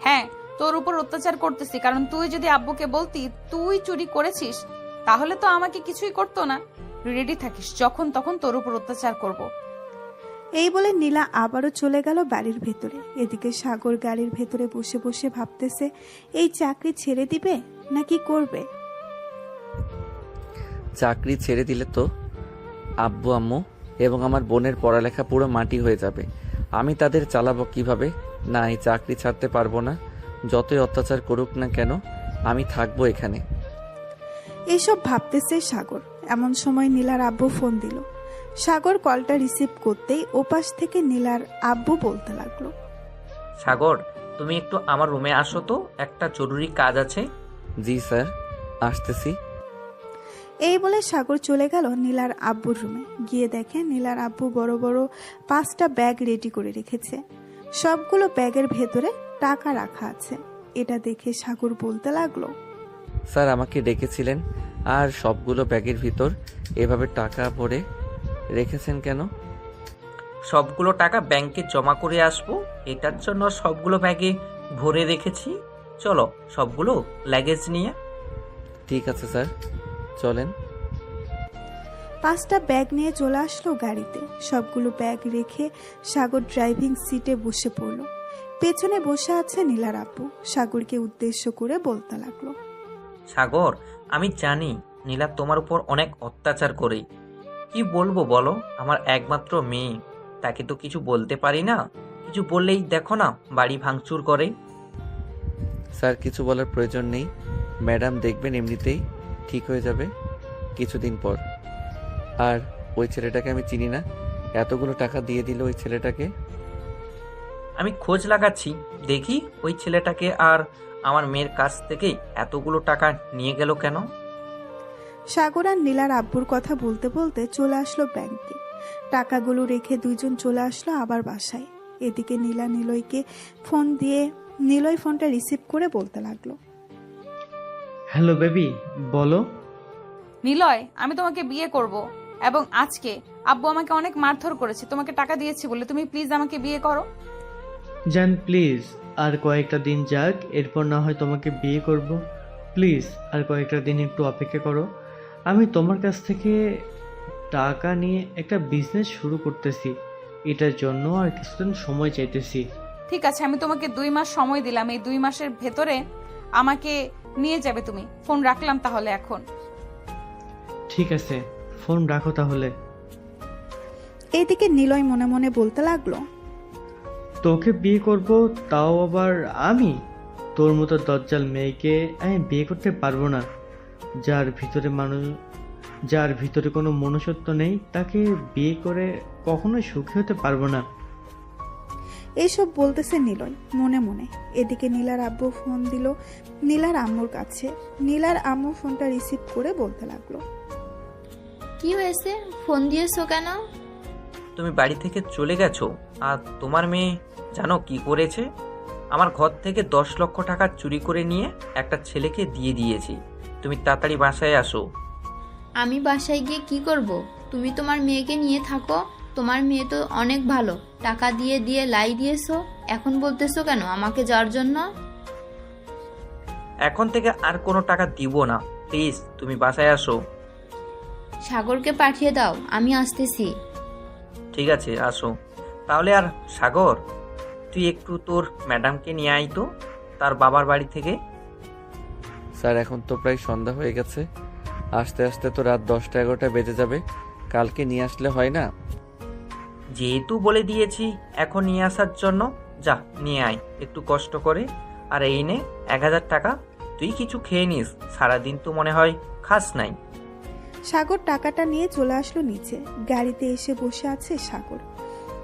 হ্যাঁ, তোর উপর অত্যাচার করতেছি, কারণ তুই যদি আব্বুকে বলতি তুই চুরি করেছিস তাহলে তো আমাকে কিছুই করতো না। রেডি থাকিস, যখন তখন তোর উপর অত্যাচার করব। এই বলে নীলা আবারও চলে গেল বাড়ির ভেতরে। এদিকে সাগর গাড়ির ভেতরে বসে বসে ভাবতেছে এই চাকরি ছেড়ে দিবে নাকি করবে। চাকরি ছেড়ে দিলে তো আব্বু আম্মু এবং আমার বোনের পড়ালেখা পুরো মাটি হয়ে যাবে। আমি তাদের চালাবো কিভাবে? না, এই চাকরি ছাড়তে পারবো না। যতই অত্যাচার করুক না কেন, আমি থাকবো এখানে। এইসব ভাবতেছে সাগর। এমন সময় নীলার আব্বু ফোন দিল। সাগর কলটা রিসিভ করতেই ওপাশ থেকে নীলার আব্বু বলতে লাগলো, সাগর, তুমি একটু আমার রুমে আসো তো, একটা জরুরি কাজ আছে। জি স্যার, আসতেছি। এই বলে সাগর চলে গেল নীলার আব্বুর রুমে। গিয়ে দেখে নীলার আব্বু বড় বড় 5টা ব্যাগ রেডি করে রেখেছে। সবগুলো ব্যাগের ভেতরে টাকা রাখা আছে। এটা দেখে সাগর বলতে লাগলো, স্যার, আমাকে ডেকেছিলেন, আর সবগুলো ব্যাগের ভিতর এভাবে টাকা ভরে রেখেছেন কেন? সবগুলো টাকা ব্যাংকে জমা করে আসবো, এটার জন্য সবগুলো ব্যাগে ভরে রেখেছি। চলো সবগুলো লাগেজ নিয়ে। ঠিক আছে স্যার, চলেন। 5টা ব্যাগ নিয়ে চলে আসলো গাড়িতে। সবগুলো ব্যাগ রেখে সাগর ড্রাইভিং সিটে বসে পড়ল। পেছনে বসে আছে নীলার আব্বু। সাগরকে উদ্দেশ্য করে বলতে লাগলো, সাগর, আমি জানি নীলা তোমার উপর অনেক অত্যাচার করে। কি বলবো বলো, আমার একমাত্র মেয়ে, তাকে তো কিছু বলতে পারি না। কিছু বললেই দেখো না বাড়ি ভাঙচুর করে। স্যার, কিছু বলার প্রয়োজন নেই। ম্যাডাম দেখবেন এমনিতেই ঠিক হয়ে যাবে কিছুদিন পর। আর ওই ছেলেটাকে আমি চিনি না, এতগুলো টাকা দিয়ে দিল ওই ছেলেটাকে। আমি খোঁজ লাগাচ্ছি, দেখি ওই ছেলেটাকে আর আমার মেয়ের কাছ থেকে এতগুলো টাকা নিয়ে গেল কেন। সাগর আর নীলার আব্বুর কথা বলতে বলতে চলে আসলো ব্যাংকে। টাকাগুলো রেখে দুইজন চলে আসলো আবার বাসায়। এদিকে নীলা নিলয়কে ফোন দিয়ে নিলয় ফোনটা রিসিভ করে বলতে লাগলো, হ্যালো বেবি, বলো। নিলয়, আমি তোমাকে বিয়ে করব, এবং আজকে আব্বু আমাকে অনেক মারধর করেছে। তোমাকে টাকা দিয়েছি বলে তুমি প্লিজ আমাকে বিয়ে করো। জান প্লিজ, আর কয়েকটা দিন যাক, এরপর না হয় তোমাকে বিয়ে করব। প্লিজ আর কয়েকটা দিন একটু অপেক্ষা করো। আমি তোমার কাছ থেকে টাকা নিয়ে একটা বিজনেস শুরু করতেছি, এটার জন্য আর কিছুদিন সময় চাইতেছি। ঠিক আছে, আমি তোমাকে 2 মাস সময় দিলাম। এই 2 মাসের ভেতরে আমাকে নিয়ে যাবে তুমি। ফোন রাখলাম তাহলে এখন। ঠিক আছে, ফোন রাখো তাহলে। এইদিকে নিলয় মনে মনে বলতে লাগলো, তোকে বিয়ে করব, তাও আবার আমি? তোর মতো দজ্জাল মেয়েকে আমি বিয়ে করতে পারবো না। যার ভিতরে কোনো মনুষ্যত্ব নেই, তাকে বিয়ে করে কখনোই সুখী হতে পারবো না। এইসব বলতেছে নিলয় মনে মনে। এদিকে নীলার আব্বু ফোন দিল নীলার আম্মুর কাছে। নীলার আম্মু ফোনটা রিসিভ করে বলতে লাগলো, কি হয়েছে, ফোন দিয়েছো কেন? তুমি বাড়ি থেকে চলে গেছো, আর তোমার মেয়ে জানো কি করেছে? আমার ঘর থেকে 10 লক্ষ টাকা চুরি করে নিয়ে একটা ছেলেকে দিয়ে দিয়েছি। তুমি তাড়াতাড়ি বাসায় আসো। আমি বাসায় গিয়ে কি করব? তুমি তোমার মেয়েকে নিয়ে থাকো। তোমার মেয়ে তো অনেক ভালো, টাকা দিয়ে দিয়ে লাই দিয়েছো। এখন বলতেছো কেন আমাকে যাওয়ার জন্য? এখন থেকে আর কোনো টাকা দিব না, প্লিজ তুমি বাসায় আসো। সাগরকে পাঠিয়ে দাও, আমি আসতেছি। ঠিক আছে, আসো তাহলে। আর সাগর, তুই একটু তোর ম্যাডামকে নিয়ে আয় তো তার বাবার বাড়ি থেকে। স্যার, এখন তো প্রায় সন্ধ্যা হয়ে গেছে, আস্তে আস্তে তো রাত 10টা-11টা বেজে যাবে। কালকে নিয়ে আসলে হয় না? যেহেতু বলে দিয়েছি এখন নিয়ে আসার জন্য, যা নিয়ে আয় একটু কষ্ট করে। আর এই নে 1000 টাকা, তুই কিছু খেয়ে নিস, সারাদিন তো মনে হয় খাস নাই। সাগর টাকাটা নিয়ে চলে আসলো নিচে। গাড়িতে এসে বসে আছে সাগর।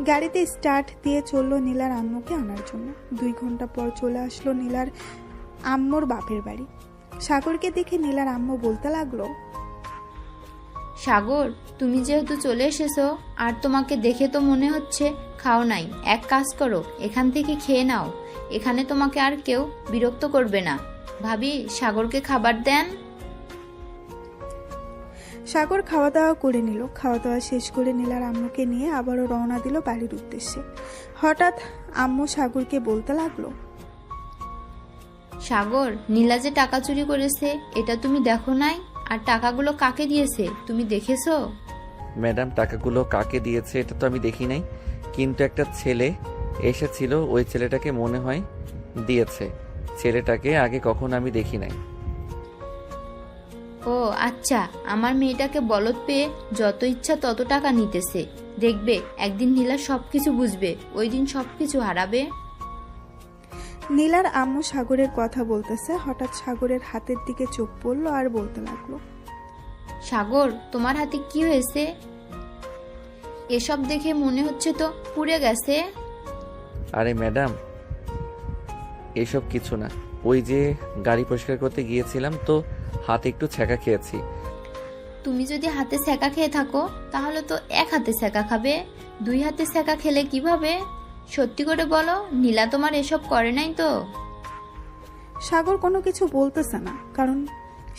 গাড়িতে স্টার্ট দিয়ে চললো নীলার আম্মুকে আনার জন্য। 2 ঘন্টা পর চলে আসলো নীলার আম্মুর বাপের বাড়ি। সাগরকে দেখে নীলার আম্মু বলতে লাগলো, সাগর, তুমি যেহেতু চলে এসেছো আর তোমাকে দেখে তো মনে হচ্ছে খাও নাই, এক কাজ করো, এখান থেকে খেয়ে নাও। এখানে তোমাকে আর কেউ বিরক্ত করবে না। ভাবি, সাগরকে খাবার দেন। সাগর খাওয়া দাওয়া করে নিল। খাওয়া দাওয়া শেষ করে নীলার আম্মুকে নিয়ে আবারও রওনা দিল বাড়ির উদ্দেশ্যে। হঠাৎ আম্মু সাগরকে বলতে লাগলো, সাগর, নীলা যে টাকা চুরি করেছে এটা তুমি দেখো নাই? আর টাকাগুলো কাকে দিয়েছে তুমি দেখেছো? ম্যাডাম, টাকাগুলো কাকে দিয়েছে এটা তো আমি দেখি নাই, কিন্তু একটা ছেলে এসেছিল, ওই ছেলেটাকে মনে হয় দিয়েছে। ছেলেটাকে আগে কখনো আমি দেখি নাই। ও আচ্ছা, আমার মেয়েটাকে বলদ পেয়ে যত ইচ্ছা তত টাকা নিতেছে। দেখবে একদিন নীলা সবকিছু বুঝবে, ওই দিন সবকিছু হারাবে। নীলার আম্মু সাগরের কথা বলতেছে। হঠাৎ সাগরের হাতের দিকে চোখ পড়লো আর বলতে লাগলো, সাগর, তোমার হাতে কি হয়েছে? এসব দেখে মনে হচ্ছে তো পুড়ে গেছে। আরে ম্যাডাম, এসব কিছু না, ওই যে গাড়ি পরিষ্কার করতে গিয়েছিলাম তো হাতে একটু ছ্যাঁকা খেয়েছি। তুমি যদি হাতে ছ্যাঁকা খেয়ে থাকো তাহলে তো এক হাতে ছ্যাঁকা খাবে, 2 হাতে ছ্যাঁকা খেলে কিভাবে? সত্যি করে বলো, নীলা তোমার এসব করে নাই তো? সাগর কোনো কিছু বলতেছে না, কারণ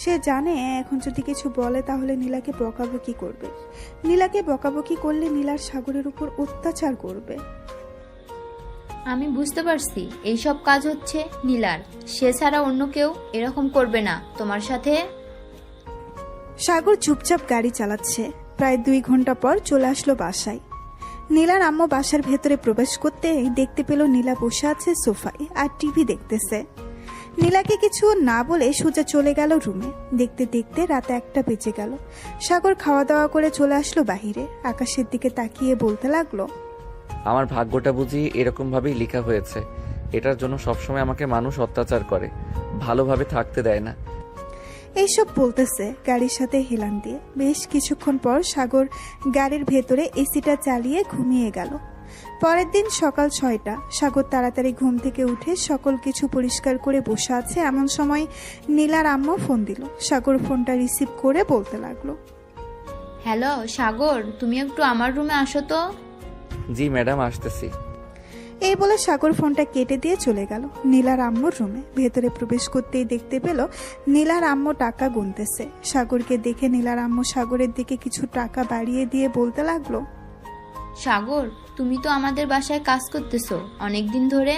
সে জানে এখন যদি কিছু বলে তাহলে নীলাকে বকাবকি করবে। নীলাকে বকাবকি করলে নীলার সাগরের উপর অত্যাচার করবে। আমি বুঝতে পারছি এইসব কাজ হচ্ছে নীলার, সে ছাড়া অন্য কেউ এরকম করবে না তোমার সাথে। সাগর চুপচাপ গাড়ি চালাচ্ছে। প্রায় 2 ঘন্টা পর চলে আসলো বাসায়। নীলার আম্মু বাসার ভেতরে প্রবেশ করতে দেখতে পেল নীলা বসে আছে সোফায় আর টিভি দেখতেছে। নীলাকে কিছু না বলে সোজা চলে গেল রুমে। দেখতে দেখতে রাত 1টা বেজে গেল। সাগর খাওয়া দাওয়া করে চলে আসলো বাহিরে। আকাশের দিকে তাকিয়ে বলতে লাগলো, আমার ভাগ্যটা বুঝি এরকম ভাবেই লেখা হয়েছে। এটার জন্য সবসময় আমাকে মানুষ অত্যাচার করে, ভালোভাবে থাকতে দেয় না। এইসব বলতেছে গাড়ির সাথে হেলান দিয়ে। বেশ কিছুক্ষণ পর সাগর গাড়ির ভেতরে এসিটা চালিয়ে ঘুমিয়ে গেল। পরের দিন সকাল 6টা। সাগর তাড়াতাড়ি ঘুম থেকে উঠে সকল কিছু পরিষ্কার করে বসে আছে। এমন সময় নীলার আম্মু ফোন দিল। সাগর ফোনটা রিসিভ করে বলতে লাগলো, হ্যালো সাগর, তুমি একটু আমার রুমে আসো তো। জি ম্যাডাম, আসতেছি। এই বলে সাগর ফোনটা কেটে দিয়ে চলে গেল নীলার আম্মুর রুমে। ভেতরে প্রবেশ করতেই দেখতে পেল নীলার আম্মু টাকা গুনতেছে। সাগরকে দেখে নীলার আম্মু সাগরের দিকে কিছু টাকা বাড়িয়ে দিয়ে বলতে লাগলো, সাগর, তুমি তো আমাদের বাসায় কাজ করতেছো অনেক দিন ধরে,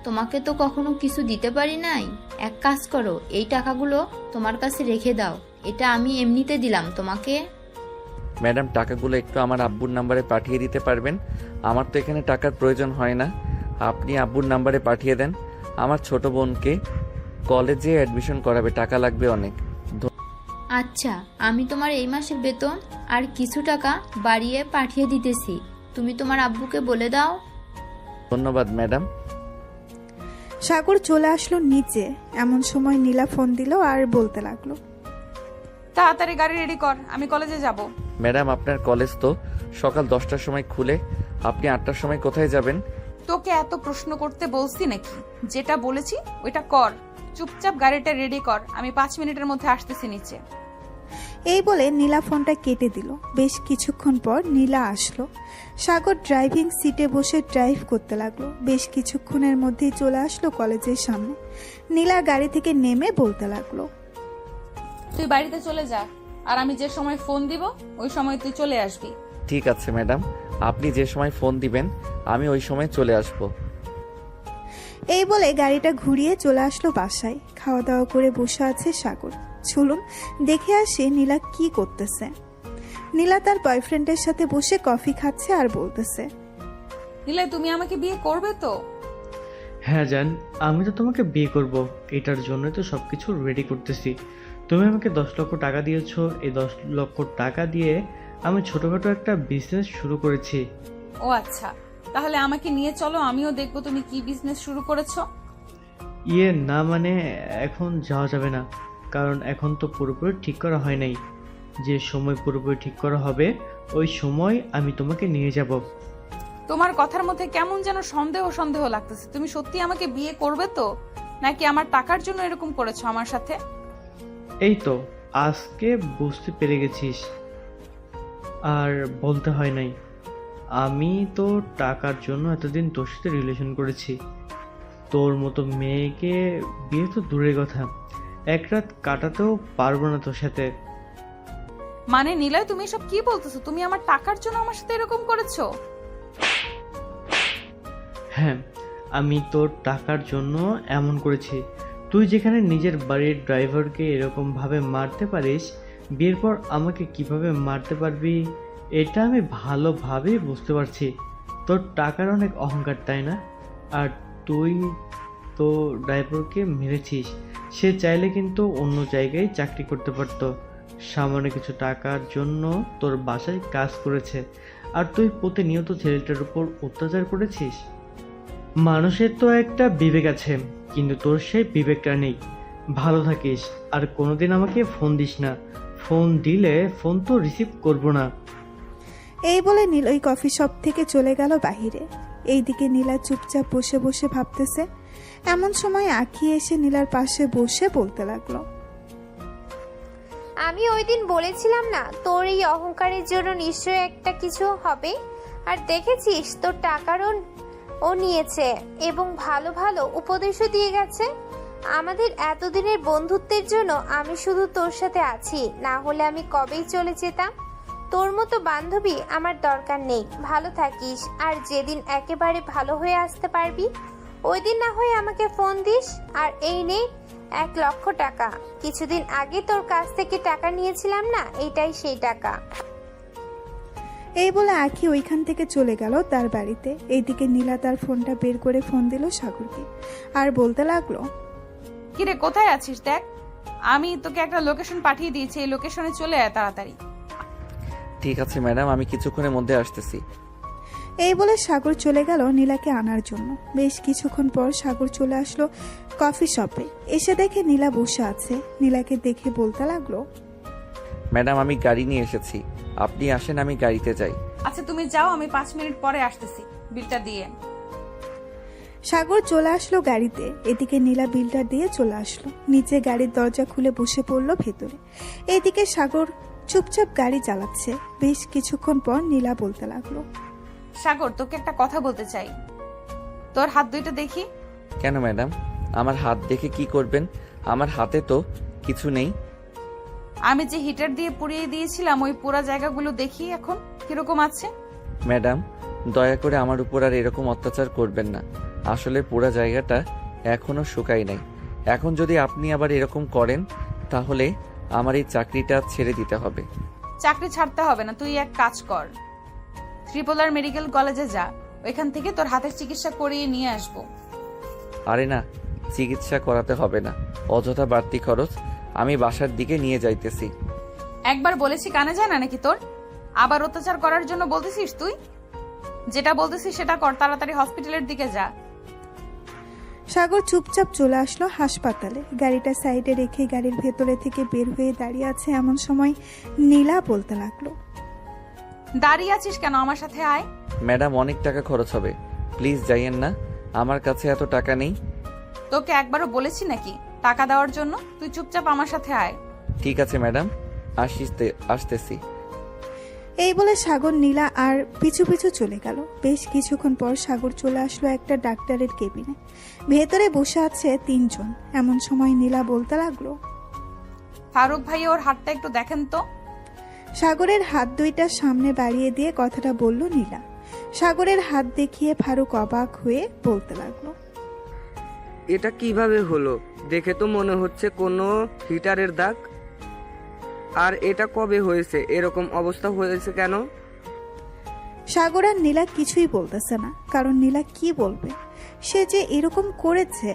তোমাকে তো কখনো কিছু দিতে পারি নাই। এক কাজ করো, এই টাকাগুলো তোমার কাছে রেখে দাও, এটা আমি এমনিতে দিলাম তোমাকে। ম্যাডাম, টাকাগুলো একটু আমার আব্বুর নাম্বারে পাঠিয়ে দিতে পারবেন? আমার তো এখানে টাকার প্রয়োজন হয় না, আপনি আব্বুর নাম্বারে পাঠিয়ে দেন। আমার ছোট বোনকে কলেজে অ্যাডমিশন করাবে, টাকা লাগবে অনেক। আচ্ছা, আমি তোমার এই মাসের বেতন আর কিছু টাকা বাড়িয়ে পাঠিয়ে দিতেছি, তুমি তোমার আব্বুকে বলে দাও। ধন্যবাদ ম্যাডাম। সাগর চলে আসলো নিচে। এমন সময় নীলা ফোন দিল আর বলতে লাগলো, তাড়াতাড়ি গাড়ি রেডি কর, আমি কলেজে যাব। ম্যাডাম, আপনার কলেজ তো সকাল 10টার সময় খুলে, আপনি 8টার সময় কোথায় যাবেন? তোকে এত প্রশ্ন করতে বলছি নাকি? যেটা বলেছি ওইটা কর। চুপচাপ গাড়িটা রেডি কর, আমি 5 মিনিটের মধ্যে আসতেছি নিচে। এই বলে নীলা ফোনটা কেটে দিল। বেশ কিছুক্ষণ পর নীলা আসলো। সাগর ড্রাইভিং সিটে বসে ড্রাইভ করতে লাগলো। বেশ কিছুক্ষণের মধ্যেই চলে আসলো কলেজের সামনে। নীলা গাড়ি থেকে নেমে বলতে লাগলো, তুই বাড়িতে চলে যা, আর আমি যে সময় ফোন দিব ওই সময় তুই চলে আসবি। ঠিক আছে ম্যাডাম, আপনি যে সময় ফোন দিবেন আমি ওই সময় চলে আসব। এই বলে গাড়িটা ঘুরিয়ে চলে আসলো বাসায়। খাওয়া দাওয়া করে বসে আছে সাগর। চলুন দেখে আসে নীলা কি করতেছে। নীলা তার বয়ফ্রেন্ডের সাথে বসে কফি খাচ্ছে আর বলতেছে, নীলা, তুমি আমাকে বিয়ে করবে তো? হ্যাঁ জান, আমি তো তোমাকে বিয়ে করব, এটার জন্যই তো সব কিছু রেডি করতেছি। তুমি আমাকে 10 লক্ষ টাকা দিয়েছো, এই 10 লক্ষ টাকা দিয়ে আমি ছোটখাটো একটা বিজনেস শুরু করেছি। ও আচ্ছা, তাহলে আমাকে নিয়ে চলো, আমিও দেখবো তুমি কি বিজনেস শুরু করেছো। ইয়ে না মানে এখন যাওয়া যাবে না, কারণ এখন তো পুরোপুরি ঠিক করা হয় নাই। যে সময় পুরোপুরি ঠিক করা হবে ওই সময় আমি তোমাকে নিয়ে যাব। তোমার কথার মধ্যে কেমন যেন সন্দেহ সন্দেহ লাগতেছে। তুমি সত্যি আমাকে বিয়ে করবে তো, নাকি আমার টাকার জন্য এরকম করেছো আমার সাথে? এই তো আজকে বুঝতে পেরে গেছিস, আর বলতে হয় নাই। আমি তো টাকার জন্য এতদিন তোর সাথে রিলেশন করেছি। তোর মতো মেয়েকে বিয়ে তো দূরের কথা, এক রাত কাটাতেও পারবো না তোর সাথে। মানে নিলয়, তুমি এসব কি বলতেছো? তুমি আমার টাকার জন্য আমার সাথে এরকম করেছো? হ্যাঁ, আমি তোর টাকার জন্য এমন করেছি। তুই যেখানে নিজের বাড়ির ড্রাইভারকে এরকম ভাবে মারতে পারিস, বিয়ের পর আমাকে কিভাবে মারতে পারবি এটা আমি ভালোভাবে বুঝতে পারছি। তোর টাকার অনেক অহংকার, তাই না? আর তুই তো ড্রাইভারকে মেরেছিস। সে চাইলে কিন্তু অন্য জায়গায় চাকরি করতে পারতো। সামান্য কিছু টাকার জন্য তোর বাসায় কাজ করেছে, আর তুই প্রতিনিয়ত ছেলেটার উপর অত্যাচার করেছিস। মানুষের তো একটা বিবেক আছে, কিন্তু তোর সেই বিবেকটা নেই। ভালো থাকিস, আর কোনোদিন আমাকে ফোন দিস না। ফোন দিলে ফোন তো রিসিভ করব না। এই বলে নীল ওই কফি শপ থেকে চলে গেল বাহিরে। এইদিকে নীলা চুপচাপ বসে বসে ভাবতেছে। এমন সময় আঁখি এসে নীলার পাশে বসে বলতে লাগলো, আমি ওই দিন বলেছিলাম না তোর এই অহংকারের জন্য নিশ্চয়ই একটা কিছু হবে। আর দেখেছিস তোর টাকারও ও নিয়েছে এবং ভালো ভালো উপদেশও দিয়ে গেছে। আমাদের এতদিনের বন্ধুত্বের জন্য আমি শুধু তোর সাথে আছি, না হলে আমি কবেই চলে যেতাম। তোর মতো বান্ধবী আমার দরকার নেই। ভালো থাকিস, আর যেদিন একেবারে ভালো হয়ে আসতে পারবি ওই দিন না হয় আমাকে ফোন দিস। আর এই নে 1,00,000 টাকা। কিছুদিন আগে তোর কাছ থেকে টাকা নিয়েছিলাম না, এটাই সেই টাকা। এই বলে আঁখি ওইখান থেকে চলে গেল তার বাড়িতে। এইদিকে নীলা তার ফোনটা বের করে ফোন দিল সাগরকে, আর বলতে লাগলো, কিরে কোথায় আছিস? দেখ, আমি তোকে একটা লোকেশন পাঠিয়ে দিয়েছি, এই লোকেশনে চলে আয় তাড়াতাড়ি। ঠিক আছে ম্যাডাম, আমি কিছুক্ষণের মধ্যে আসতেছি। এই বলে সাগর চলে গেল নীলাকে আনার জন্য। বেশ কিছুক্ষণ পর সাগর চলে আসলো কফি শপে। এসে দেখে নীলা বসে আছে। নীলাকে দেখে বলতে লাগলো, ম্যাডাম আমি গাড়ি নিয়ে এসেছি, আপনি আসেন, আমি গাড়িতে যাই। আচ্ছা তুমি যাও, আমি 5 মিনিট পরে আসতেছি, বিলটা দিয়ে। সাগর চলে আসলো গাড়িতে। এদিকে নীলা বিলটা দিয়ে চলে আসলো নিচে। গাড়ির দরজা খুলে বসে পড়লো ভেতরে। এদিকে সাগর চুপচাপ গাড়ি চালাচ্ছে। বেশ কিছুক্ষণ পর নীলা বলতে লাগলো, সাগর তোকে একটা কথা বলতে চাই। তোর হাত দুইটা দেখি। কেন ম্যাডাম, আমার হাত দেখে কি করবেন? আমার হাতে তো কিছু নেই। আমি যে হিটার দিয়ে পুড়িয়ে দিয়েছিলাম ওই পুরো জায়গাগুলো দেখি এখন কিরকম আছে। ম্যাডাম দয়া করে আমার উপর আর এরকম অত্যাচার করবেন না। আসলে পুরো জায়গাটা এখনো শুকাই নাই। এখন যদি আপনি আবার এরকম করেন তাহলে আমার এই চাকরিটা ছেড়ে দিতে হবে। চাকরি ছাড়তে হবে না, তুই এক কাজ কর, ত্রিপোলার মেডিকেল কলেজে যা, ওইখান থেকে তোর হাতের চিকিৎসা করিয়ে নিয়ে আসবো। আরে না, চিকিৎসা করাতে হবে না, অযথা বাড়তি খরচ। আমি বাসার দিকে নিয়ে যাইতেছি। একবার বলেছি কানে যায় না নাকি তোর? আবার অত্যাচার করার জন্য বলতেছিস তুই? যেটা বলতেছিস সেটা কর, তাড়াতাড়ি হসপিটালের দিকে যা। সাগর চুপচাপ চলে আসলো হাসপাতালে। গাড়িটা সাইডে রেখে গাড়ির ভেতরে থেকে বের হয়ে দাঁড়িয়ে আছে। এমন সময় নীলা বলতে লাগলো, দাঁড়িয়ে আছিস কেন? আমার সাথে আয়। ম্যাডাম অনেক টাকা খরচ হবে, প্লিজ যাইয়েন না, আমার কাছে এত টাকা নেই। তোকে একবারও বলেছি নাকি টাকা দেওয়ার জন্য? তুই চুপচাপ আমার সাথে আয়। ঠিক আছে ম্যাডাম, আসতেছি। এই বলে সাগর নীলা আর পিছু পিছু চলে গেল। বেশ কিছুক্ষণ পর সাগর চলে আসলো একটা ডাক্তারের কেবিনে। ভেতরে বসে আছে 3 জন। এমন সময় নীলা বলতে লাগলো, ফারুক ভাই ওর হাতটা একটু দেখেন তো। সাগরের হাত দুইটা সামনে বাড়িয়ে দিয়ে কথাটা বলল নীলা। সাগরের হাত দেখিয়ে ফারুক অবাক হয়ে বলতে লাগলো, এটা কিভাবে হলো? দেখে তো মনে হচ্ছে কোনো হিটারের দাগ। আর এটা কবে হয়েছে? এরকম অবস্থা হয়েছে কেন? সাগর আর নীলা কিছুই বলতেছে না, কারণ নীলা কি বলবে? সে যে এরকম করেছে।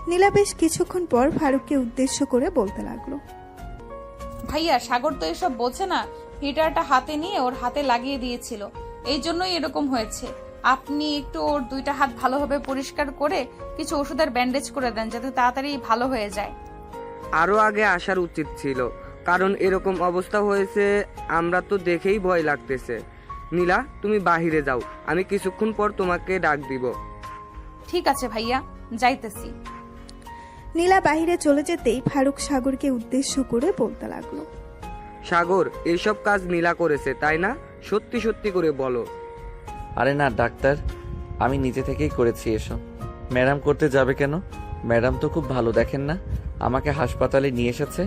নীলা বেশ কিছুক্ষণ পর ফারুককে উদ্দেশ্য করে বলতে লাগলো, ভাইয়া সাগর তো এসব বোঝে না, হিটারটা হাতে নিয়ে ওর হাতে লাগিয়ে দিয়েছিল, এই জন্যই এরকম হয়েছে। আপনি একটু ওর 2টা হাত ভালোভাবে পরিষ্কার করে কিছু ওষুধের ব্যান্ডেজ করে দেন যাতে তাড়াতাড়ি ভালো হয়ে যায়। আরও আগে আসার উচিত ছিল, কারণ এরকম অবস্থা হয়েছে আমরা তো দেখেই ভয় লাগতেছে। নীলা, তুমি বাহিরে যাও, আমি কিছুক্ষণ পর তোমাকে ডাক দিব। ঠিক আছে ভাইয়া, যাইতেছি। নীলা বাহিরে চলে যেতেই ফারুক সাগরকে উদ্দেশ্য করে বলতে লাগলো। সাগর, এইসব কাজ নীলা করেছে তাই না? সত্যি সত্যি করে বলো। আরে না ডাক্তার, আমি নিজে থেকেই করেছি এসব। ম্যাডাম করতে যাবে কেন? ম্যাডাম তো খুব ভালো, দেখেন না আমাকে হাসপাতালে নিয়ে এসেছে।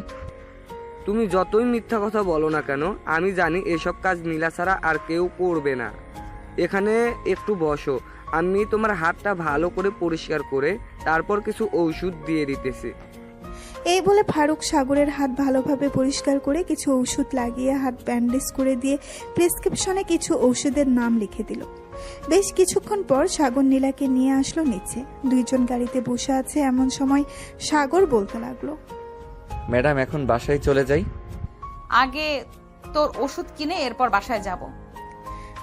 তুমি যতই মিথ্যা কথা বলো না কেন, আমি জানি এসব কাজ নীলা ছাড়া আর কেউ করবে না। এখানে একটু বসো, আমি তোমার হাতটা ভালো করে পরিষ্কার করে তারপর কিছু ঔষধ দিয়ে দিতেছি। এই বলে ফারুক সাগরের হাত ভালোভাবে পরিষ্কার করে কিছু ঔষধ লাগিয়ে হাত ব্যান্ডেজ করে দিয়ে প্রেসক্রিপশনে কিছু ঔষধের নাম লিখে দিল। বেশ কিছুক্ষণ পর সাগর নীলাকে নিয়ে আসলো নিচে। দুইজন গাড়িতে বসে আছে এমন সময় সাগর বলতে লাগলো। ম্যাডাম এখন বাসায় চলে যাই? আগে তোর ওষুধ কিনে এরপর বাসায় যাব।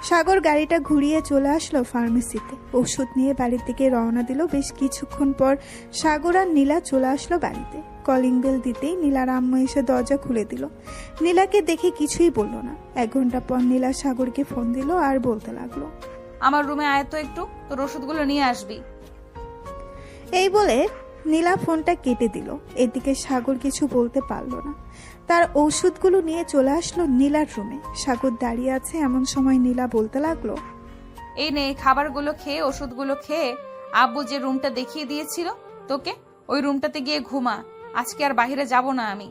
সাগর গাড়িটা ঘুরিয়ে চলে আসলো ফার্মেসিতে। ওষুধ নিয়ে বাড়ির দিকে রওনা দিল। বেশ কিছুক্ষণ পর সাগর আর নীলা চলে আসলো বাড়িতে। কলিং বেল দিতেই নীলার আম্মু এসে দরজা খুলে দিল। নীলাকে দেখে কিছুই বলল না। 1 ঘন্টা পর নীলা সাগরকে ফোন দিল আর বলতে লাগলো, আমার রুমে আয় তো একটু, তোর ওষুধগুলো নিয়ে আসবি। এই বলে নীলা ফোনটা কেটে দিল। এদিকে সাগর কিছু বলতে পারল না। তার ঔষধগুলো নিয়ে চলে আসলো নীলার রুমে। সাগর দাঁড়িয়ে আছে এমন সময় নীলা বলতে লাগলো, এই নে খাবারগুলো খেয়ে ওষুধগুলো খেয়ে আব্বু যে রুমটা দেখিয়ে দিয়েছিল তোকে, ওই রুমটাতে গিয়ে ঘুমা। আজকে আর বাইরে যাব না আমি।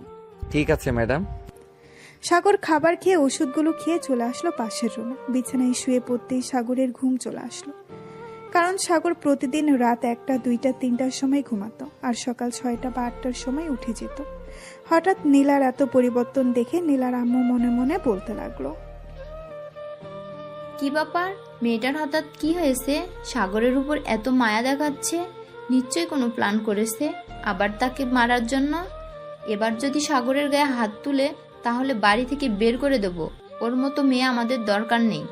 ঠিক আছে ম্যাডাম। সাগর খাবার খেয়ে ওষুধগুলো খেয়ে চলে আসলো পাশের রুমে। বিছানায় শুয়ে পড়তেই সাগরের ঘুম চলে আসলো। কারণ সাগর প্রতিদিন রাত 1টা, 2টা, 3টার সময় ঘুমাতো আর সকাল 6টা বা 8টার সময় উঠে যেত। হঠাৎ নীলার এত পরিবর্তন দেখে নীলার আম্মু মনে মনে বলতে লাগলো, কি ব্যাপার, মেয়েটার হঠাৎ কি হয়েছে? সাগরের উপর এত মায়া দেখাচ্ছে, নিশ্চয়ই কোনো প্ল্যান করেছে আবার তাকে মারার জন্য। এবার যদি সাগরের গায়ে হাত তুলে তাহলে বাড়ি থেকে বের করে দেব। ওর মতো মেয়ে আমাদের দরকার নেই।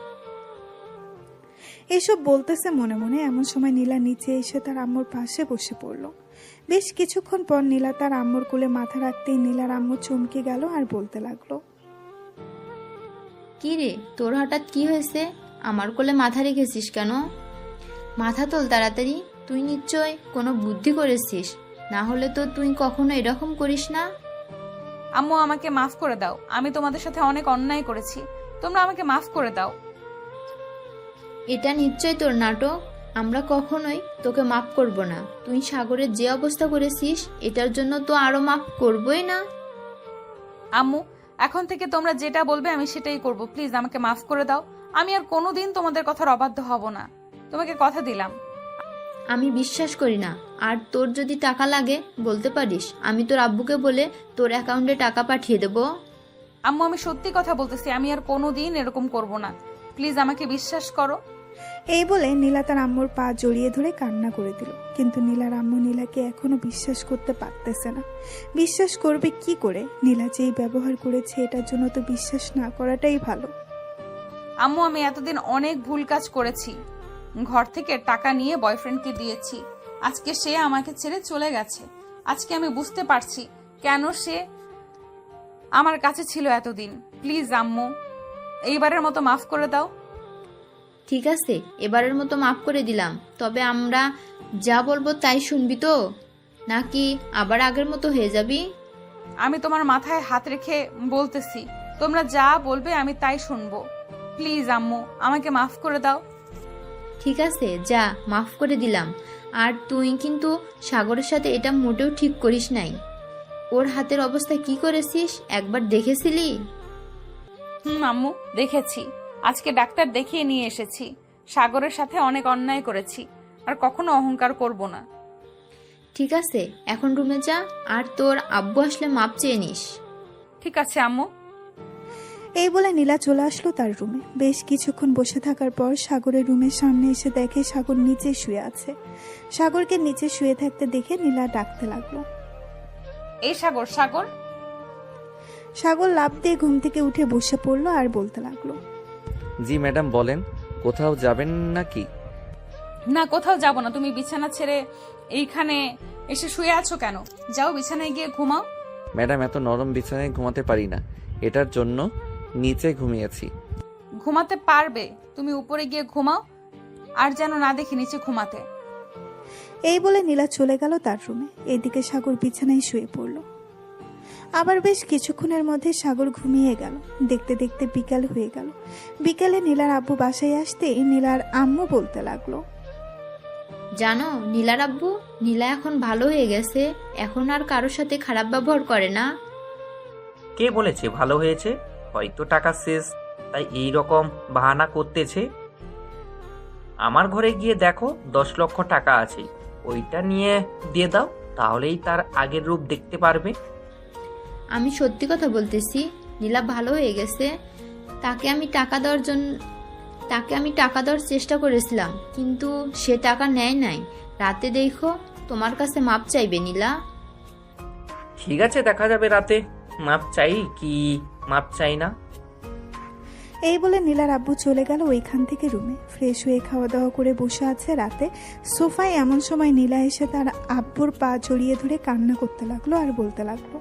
এসব বলতেছে মনে মনে। এমন সময় নীলা নিচে এসে তার আম্মুর পাশে বসে পড়লো। বেশ কিছুক্ষণ পর নীলা তার আম্মুর কোলে মাথা রাখতেই নীলার আম্মু চমকে গেল আর বলতে লাগলো, কি রে, তোর হঠাৎ কি হয়েছে? আমার কোলে মাথা রেখেছিস কেন? মাথা তোল তাড়াতাড়ি, তুই নিশ্চয় কোনো বুদ্ধি করেছিস, না হলে তো তুই কখনো এরকম করিস না। আম্মু আমাকে মাফ করে দাও, আমি তোমাদের সাথে অনেক অন্যায় করেছি, তোমরা আমাকে মাফ করে দাও। এটা নিশ্চয় তোর নাটক, আমরা কখনোই তোকে মাফ করব না। তুই সাগরের যে অবস্থা করেছিস এটার জন্য তো আরো মাফ করবই না। আম্মু এখন থেকে তোমরা যেটা বলবে আমি সেটাই করব, প্লিজ আমাকে মাফ করে দাও। আমি আর কোনোদিন তোমাদের কথার অবাধ্য হব না, তোমাকে কথা দিলাম। আমি বিশ্বাস করি না। আর তোর যদি টাকা লাগে বলতে পারিস, আমি তোর আব্বুকে বলে তোর অ্যাকাউন্টে টাকা পাঠিয়ে দেব। আম্মু আমি সত্যি কথা বলতেছি, আমি আর কোনোদিন এরকম করব না, প্লিজ আমাকে বিশ্বাস করো। এই বলে নীলা তার আম্মুর পা জড়িয়ে ধরে কান্না করে দিল। কিন্তু নীলার আম্মু নীলাকে এখনো বিশ্বাস করতে পারতেছে না। বিশ্বাস করবে কি করে? নীলা যেই ব্যবহার করেছে এটার জন্য তো বিশ্বাস না করাটাই ভালো। আম্মু আমি এতদিন অনেক ভুল কাজ করেছি, ঘর থেকে টাকা নিয়ে বয়ফ্রেন্ডকে দিয়েছি, আজকে সে আমাকে ছেড়ে চলে গেছে। আজকে আমি বুঝতে পারছি কেন সে আমার কাছে ছিল এতদিন। প্লিজ আম্মু এইবারের মতো মাফ করে দাও। ঠিক আছে, এবারের মতো মাফ করে দিলাম, তবে আমরা যা বলবো তাই শুনবি তো, নাকি আবার আগের মতো হয়ে যাবি? আমি তোমার মাথায় হাত রেখে বলতেছি, তোমরা যা বলবে আমি তাই শুনবো। প্লিজ আম্মু আমাকে মাফ করে দাও। ঠিক আছে, যা, মাফ করে দিলাম। আর তুই কিন্তু সাগরের সাথে এটা মোটেও ঠিক করিস নাই। ওর হাতের অবস্থা কি করেছিস একবার দেখেছিলি? আম্মু দেখেছি, আজকে ডাক্তার দেখিয়ে নিয়ে এসেছি। সাগরের সাথে অনেক অন্যায় করেছি, আর কখনো অহংকার করব না। ঠিক আছে, এখন রুমে যা, আর তোর আব্বু আসলে মাপ চেয়ে নিস। ঠিক আছে আম্মু। এই বলে নীলা চলে আসলো তার রুমে। বেশ কিছুক্ষণ বসে থাকার পর সাগরের রুমের সামনে এসে দেখে সাগর নিচে শুয়ে আছে। সাগরকে নিচে শুয়ে থাকতে দেখে নীলা ডাকতে লাগলো, এই সাগর, সাগর। সাগর লাফ দিয়ে ঘুম থেকে উঠে বসে পড়লো আর বলতে লাগলো, জি ম্যাডাম বলেন, কোথাও যাবেন নাকি? না, কোথাও যাব না। তুমি বিছানা ছেড়ে এইখানে এসে শুয়ে আছো কেন? যাও বিছানায় গিয়ে ঘুমাও। ম্যাডাম, এত নরম বিছানায় ঘুমাতে পারি না, এটার জন্য নিচে ঘুমিয়েছি। ঘুমাতে পারবে, তুমি উপরে গিয়ে ঘুমাও, আর যেন না দেখি নিচে ঘুমাতে। এই বলে নীলা চলে গেল তার রুমে। এদিকে সাগর বিছানায় শুয়ে পড়ল। আবার বেশ কিছুক্ষণের মধ্যে সাগর ঘুমিয়ে গেল। দেখতে দেখতে বিকাল হয়ে গেল। বিকালে নীলার আব্বু বাসায় আসতে নীলার আম্মু বলতে লাগলো, জানো নীলার আব্বু, নীলা এখন ভালো হয়ে গেছে, এখন আর কারোর সাথে খারাপ ব্যবহার করে না। কে বলেছে ভালো হয়েছে? হয়তো টাকা শেষ, তাই এই রকম বাহানা করতেছে। আমার ঘরে গিয়ে দেখো 10 লক্ষ টাকা আছে, ওইটা নিয়ে দিয়ে দাও, তাহলেই তার আগের রূপ দেখতে পারবে। আমি সত্যি কথা বলতেছি, নীলা ভালো হয়ে গেছে। তাকে আমি টাকা দেওয়ার চেষ্টা করেছিলাম, কিন্তু সে টাকা নেয় নাই। রাতে দেখো তোমার কাছে মাপ চাইবে নীলা। ঠিক আছে, দেখা যাবে রাতে মাপ চাই কি মাপ চাই না। এই বলে নীলার আব্বু চলে গেল ওইখান থেকে রুমে। ফ্রেশ হয়ে খাওয়া দাওয়া করে বসে আছে রাতে সোফায়। এমন সময় নীলা এসে তার আব্বুর পা জড়িয়ে ধরে কান্না করতে লাগলো আর বলতে লাগলো,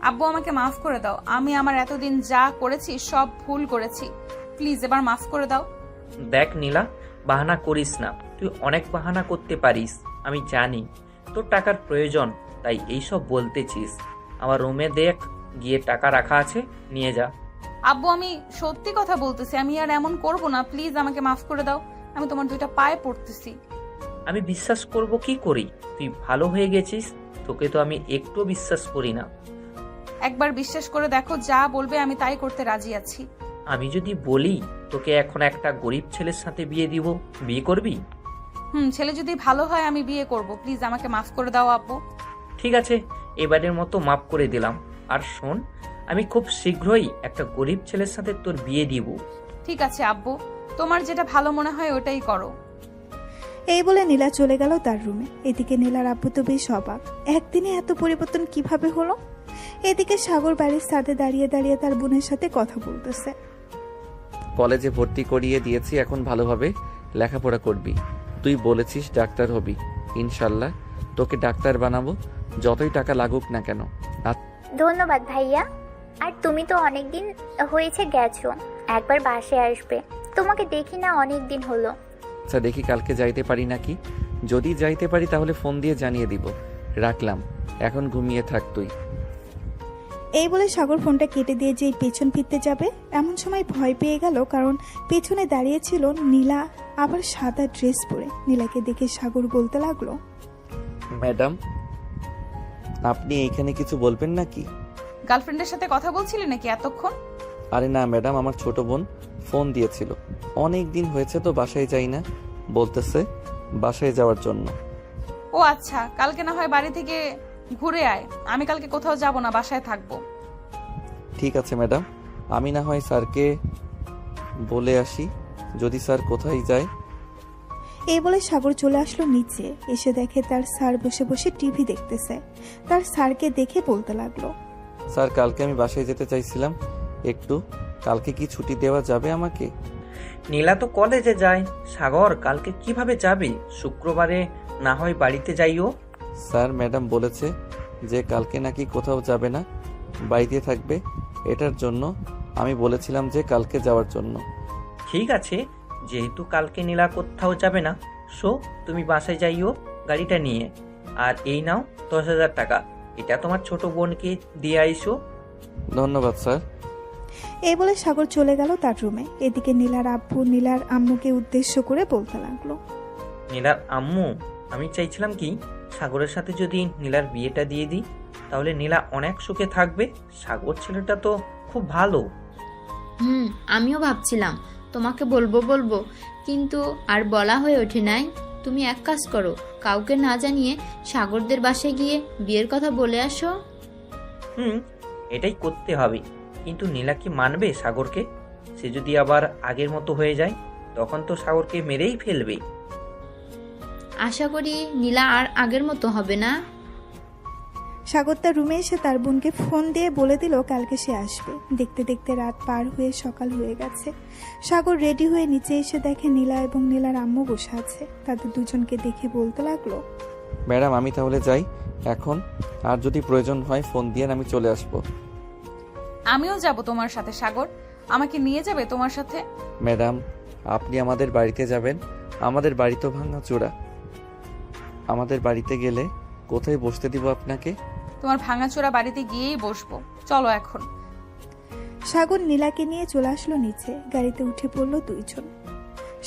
আব্বু, আমাকে মাফ করে দাও। আমি আমার এতদিন যা করেছি সব ভুল করেছি, প্লিজ এবার মাফ করে দাও। দেখ নীলা, বাহানা করিস না, তুই অনেক বাহানা করতে পারিস। আমি জানি তোর টাকার প্রয়োজন, তাই এইসব বলতেছিস। আমার রুমে দেখ, গিয়ে টাকা রাখা আছে, নিয়ে যা। আব্বু, আমি সত্যি কথা বলতেছি, আমি আর এমন করব না, প্লিজ আমাকে মাফ করে দাও। আমি তোমার দুইটা পায়ে পড়তেছি। আমি বিশ্বাস করব কি করি? তুই ভালো হয়ে গেছিস, তোকে তো আমি একটু বিশ্বাস করি না। একবার বিশ্বাস করে দেখো, যা বলবে আমি তাই করতে রাজি আছি। আমি যদি বলি তোকে এখন একটা গরিব ছেলের সাথে বিয়ে দিব, বিয়ে করবি? ছেলে যদি ভালো হয় আমি বিয়ে করব, প্লিজ আমাকে মাফ করে দাও আব্বু। ঠিক আছে, এবারের মতো মাফ করে দিলাম। আর শোন, আমি খুব শীঘ্রই একটা গরিব ছেলের সাথে তোর বিয়ে দিব। ঠিক আছে আব্বু, তোমার যেটা ভালো মনে হয় ওটাই করো। এই বলে নীলা চলে গেল তার রুমে। এদিকে নীলার আব্বু তো বেশ অবাক, একদিনে এত পরিবর্তন কিভাবে হলো। এদিকে সাগর বাড়ির ছাদে দাঁড়িয়ে দাঁড়িয়ে তার বোনের সাথে কথা বলতেছে। কলেজে ভর্তি করিয়ে দিয়েছি, এখন ভালোভাবে লেখাপড়া করবি। তুই বলেছিস ডাক্তার হবি, ইনশাল্লাহ তোকে ডাক্তার বানাবো, যতই টাকা লাগুক না কেন। ধন্যবাদ ভাইয়া। আর তুমি তো অনেক দিন হয়েছে গেছো, একবার বাসায় আসবে, তোমাকে দেখি না অনেক দিন হলো। আচ্ছা দেখি কালকে যাইতে পারি নাকি, যদি যাইতে পারি তাহলে ফোন দিয়ে জানিয়ে দিব। রাখলাম, এখন ঘুমিয়ে থাক তুই। এই বলে সাগর ফোনটা কেটে দিয়ে যেই পেছন ফিরতে যাবে এমন সময় ভয় পেয়ে গেল, কারণ পেছনে দাঁড়িয়েছিল নীলা, আবার সাদা ড্রেস পরে। নীলাকে দেখে সাগর বলতে লাগলো, ম্যাডাম, আপনি এইখানে কিছু বলবেন নাকি? গার্লফ্রেন্ডের সাথে কথা বলছিলে নাকি এতক্ষণ? আরে না ম্যাডাম, আমার ছোট বোন ফোন দিয়েছিল, অনেক দিন হয়েছে তো বাসায় যাই না, বলতেছে বাসায় যাওয়ার জন্য। ও আচ্ছা, কালকে না হয় বাড়ি থেকে ঘুরে আয়। আমি কালকে কোথাও যাব না, বাসায় থাকবো। ঠিক আছে ম্যাডাম, আমি না হয় স্যারকে বলে আসি, যদি স্যার কোথায় যায়। এই বলে সাগর চলে আসলো নিচে। এসে দেখে তার স্যার বসে বসে টিভি দেখতেছে। তার স্যারকে দেখে বলতে লাগলো, স্যার কালকে আমি বাসায় যেতে চাইছিলাম একটু, কালকে কি ছুটি দেওয়া যাবে আমাকে? নীলা তো কলেজে যায়, সাগর কালকে কিভাবে যাবে? শুক্রবারে না হয় বাড়িতে যাইও। স্যার ম্যাডাম বলেছে যে কালকে নাকি কোথাও যাবে না, বাড়িতে থাকবে, এটার জন্য আমি বলেছিলাম যে কালকে যাওয়ার জন্য। ঠিক আছে, যেহেতু কালকে নীলা কোথাও যাবে না, সো তুমি বাসায় যাইও গাড়িটা নিয়ে। আর এই নাও 10,000 টাকা, এটা তোমার ছোট বোনকে দিয়ে আইসো। ধন্যবাদ স্যার। এই বলে সাগর চলে গেল তার রুমে। এদিকে নীলার আব্বু নীলার আম্মুকে উদ্দেশ্য করে বলতে লাগলো, নীলার আম্মু, আমি চাইছিলাম কি সাগরের সাথে যদি নীলার বিয়েটা দিয়ে দিই, তাহলে নীলা অনেক সুখে থাকবে। সাগর ছেলেটা তো খুব ভালো। আমিও ভাবছিলাম তোমাকে বলবো, কিন্তু আর বলা হয়ে ওঠে নাই। তুমি এক কাজ করো, কাউকে না জানিয়ে সাগরদের বাসায় গিয়ে বিয়ের কথা বলে আসো। এটাই করতে হবে, কিন্তু নীলা কি মানবে সাগরকে? সে যদি আবার আগের মতো হয়ে যায়, তখন তো সাগরকে মেরেই ফেলবে। আশা করি নীলা আর আগের মতো হবে না। সাগর তার রুমে এসে তার বোনকে ফোন দিয়ে বলে দিল কালকে সে আসবে। দেখতে দেখতে রাত পার হয়ে সকাল হয়ে গেছে। সাগর রেডি হয়ে নিচে এসে দেখে নীলা এবং নীলার আম্মু বসে আছে। তাদের দুজনকে দেখে বলতে লাগলো, ম্যাডাম আমি তাহলে যাই এখন, আর যদি প্রয়োজন হয় ফোন দিয়ে আমি চলে আসবো। আমিও যাব তোমার সাথে। সাগর, আমাকে নিয়ে যাবে তোমার সাথে? ম্যাডাম আপনি আমাদের বাড়িতে যাবেন? আমাদের বাড়ি তো ভাঙা চূড়া, আমাদের বাড়িতে গেলে কোথায় বসতে দিব আপনাকে? তোমার ভাঙাচোরা বাড়িতে গিয়েই বসবো, চলো এখন। সাগর নীলাকে নিয়ে চলে আসলো নিচে। গাড়িতে উঠে পড়লো দুইজন।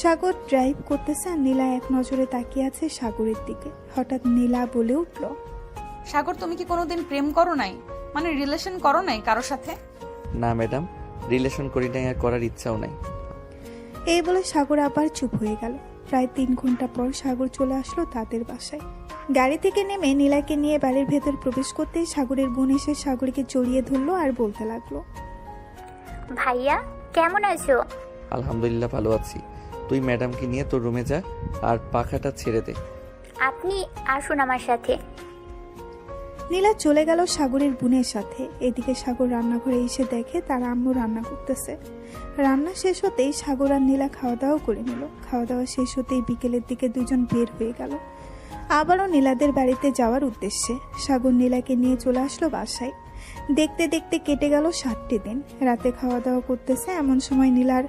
সাগর ড্রাইভ করতেছে আর নীলা এক নজরে তাকিয়ে আছে সাগরের দিকে। হঠাৎ নীলা বলে উঠল, সাগর, তুমি কি কোনোদিন প্রেম করো নাই, মানে রিলেশন করো নাই কারোর সাথে? না ম্যাডাম, রিলেশন করি নাই আর করার ইচ্ছাও নাই। এই বলে সাগর আবার চুপ হয়ে গেল। প্রায় 3 ঘন্টা পর সাগর চলে আসলো তাদের বাসায়। গাড়ি থেকে নেমে নীলাকে নিয়ে বাড়ির ভেতর প্রবেশ করতেই সাগরের বোন এসে সাগরকে জড়িয়ে ধরলো আর বলতে লাগলো, ভাইয়া কেমন আছো? আলহামদুলিল্লাহ ভালো আছি। তুই ম্যাডামকে নিয়ে তোর রুমে যা আর পাখাটা ছেড়ে দে। আপনি আসুন আমার সাথে। নীলা চলে গেল সাগরের বোনের সাথে। এদিকে সাগর রান্নাঘরে এসে দেখে তার আম্মু রান্না করতেছে। রান্না শেষ হতেই সাগর আর নীলা খাওয়া দাওয়া করে নিল। খাওয়া দাওয়া শেষ হতেই বিকেলের দিকে দুজন বের হয়ে গেল আবারও নীলাদের বাড়িতে যাওয়ার উদ্দেশ্যে। সাগর নীলাকে নিয়ে চলে আসলো বাসায়। দেখতে দেখতে কেটে গেল 7টি দিন। রাতে খাওয়া দাওয়া করতেছে এমন সময় নীলার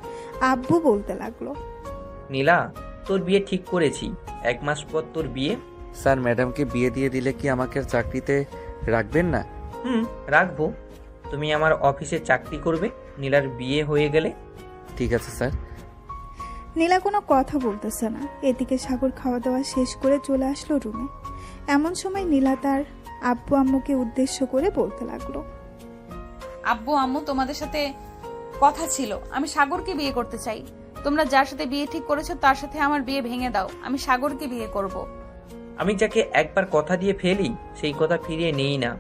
আব্বু বলতে লাগলো, নীলা, তোর বিয়ে ঠিক করেছি, 1 মাস পর তোর বিয়ে। স্যার ম্যাডামকে বিয়ে দিয়ে দিলে কি আমাকে আর চাকরিতে রাখবেন না? রাখবো। তুমি আমার অফিসে চাকরি করবে নীলার বিয়ে হয়ে গেলে। ঠিক আছে স্যার। নীলা কোনো কথা বলতেছে না। এদিকে সাগর খাওয়া দাওয়া শেষ করে চলে আসলো রুমে। এমন সময় নীলা তার আব্বু আম্মুকে উদ্দেশ্য করে বলতে লাগলো, আব্বু আম্মু, তোমাদের সাথে কথা ছিল, আমি সাগরকে বিয়ে করতে চাই। তোমরা যার সাথে বিয়ে ঠিক করেছো তার সাথে আমার বিয়ে ভেঙে দাও, আমি সাগরকে বিয়ে করব। আমি যাকে একবার কথা দিয়ে ফেলি সেই কথা ফিরিয়ে নেই না।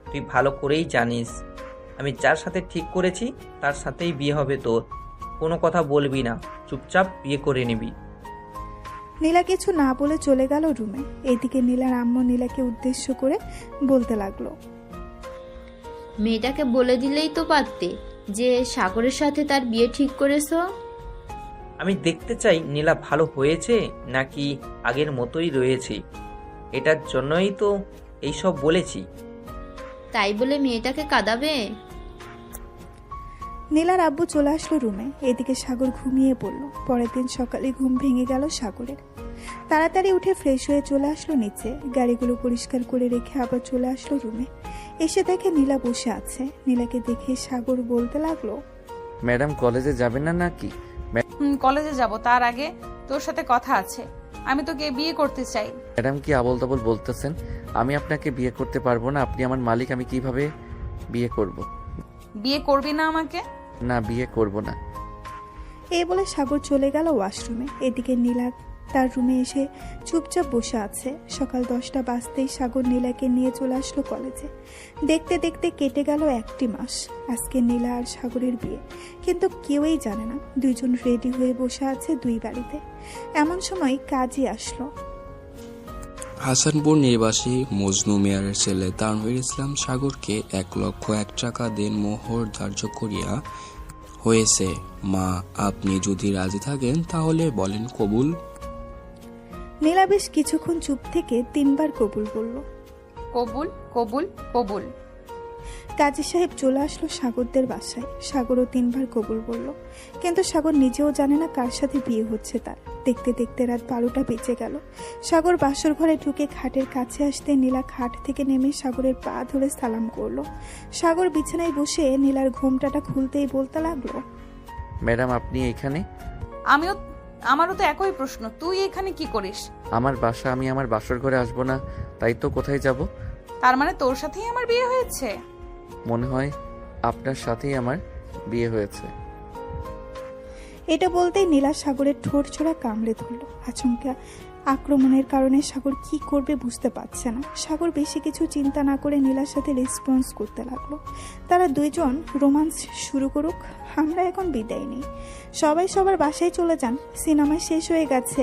তুই ভালো করেই জানিস আমি যার সাথে ঠিক করেছি তার সাথেই বিয়ে হবে তোর। কোনো কথা বলবি না, চুপচাপ বিয়ে করে নিবি। নীলা কিছু না বলে চলে গেল রুমে। এদিকে নীলার আম্মু নীলাকে উদ্দেশ্য করে বলতে লাগলো, মেয়েটাকে বলে দিলেই তো পারতে যে সাগরের সাথে তার বিয়ে ঠিক করেছো। আমি দেখতে চাই নীলা ভালো হয়েছে নাকি আগের মতোই রয়েছে, এটার জন্যই তো এইসব বলেছি। তাই বলে মেয়েটাকে কাঁদাবে? নীলার আব্বু চলে আসলো রুমে। এদিকে সাগর ঘুমিয়ে পড়ল। পরের দিন সকালে ঘুম ভেঙে গেল সাগরের। তাড়াতাড়ি উঠে ফ্রেশ হয়ে চলে আসলো নিচে। গাড়িগুলো পরিষ্কার করে রেখে আবার চলে আসলো রুমে। এসে দেখে নীলা বসে আছে। নীলাকে দেখে সাগর বলতে লাগলো, ম্যাডাম কলেজে যাবেন না নাকি? কলেজে যাব, তার আগে তোর সাথে কথা আছে। আমি তোকে বিয়ে করতে চাই। ম্যাডাম কি আবল তাবল বলতেছেন? আমি আপনাকে বিয়ে করতে পারবো না। আপনি আমার মালিক, আমি কিভাবে বিয়ে করব? বিয়ে করবি না আমাকে? না, বিয়ে করব না। এই বলে সাগর চলে গেল ওয়াশরুমে। এদিকে নীলা তার রুমে এসে চুপচাপ বসে আছে। সকাল 10টা বাজতেই সাগর নীলাকে নিয়ে চলে আসলো কলেজে। দেখতে দেখতে কেটে গেল 1টি মাস। আজকে নীলা আর সাগরের বিয়ে, কিন্তু কেউই জানে না দুইজন রেডি হয়ে বসে আছে 2 গাড়িতে। এমন সময় কাজী আসলো। হাসানপুর নিবাসী মজনু মিয়ারের ছেলে তানভীর ইসলাম সাগরকে 1,01,000 টাকা মোহর ধার্য করিয়া হয়েছে। মা, আপনি যদি রাজি থাকেন তাহলে বলেন কবুল। নীলা বেশ কিছুক্ষণ চুপ থেকে 3 বার কবুল বলল। কবুল, কবুল, কবুল। কাজী সাহেব চলে আসলো সাগরদের বাসায়। সাগরও 3 বার কবুল বলল, কিন্তু সাগর নিজেও জানে না কার সাথে বিয়ে হচ্ছে তার। দেখতে দেখতে রাত 12টা বেজে গেল। সাগর বাসর ঘরে ঢুকে খাটের কাছে আসতে নীলা খাট থেকে নেমে সাগরের পা ধরে সালাম করলো। সাগর বিছানায় বসে নীলার ঘোমটাটা খুলতেই বলতে লাগলো, ম্যাডাম আপনি এখানে? আমারও তো একই প্রশ্ন, তুই এখানে কি করিস? আমার বাসা, আমি আমার বাসর ঘরে আসবো না, তাই তো কোথায় যাব? তার মানে তোর সাথেই আমার বিয়ে হয়েছে? মনে হয় আপনার সাথেই আমার বিয়ে হয়েছে। এটা বলতেই নীলা সাগরের ঠোঁট ছোড়া কামড়ে ধরল। আচমকা আক্রমণের কারণে সাগর কি করবে বুঝতে পারছে না। সাগর বেশি কিছু চিন্তা না করে নীলার সাথে রেসপন্স করতে লাগলো। তারা দুইজন রোমান্স শুরু করুক, আমরা এখন বিদায় নিই। সবাই সবার বাসায় চলে যান, সিনেমা শেষ হয়ে গেছে।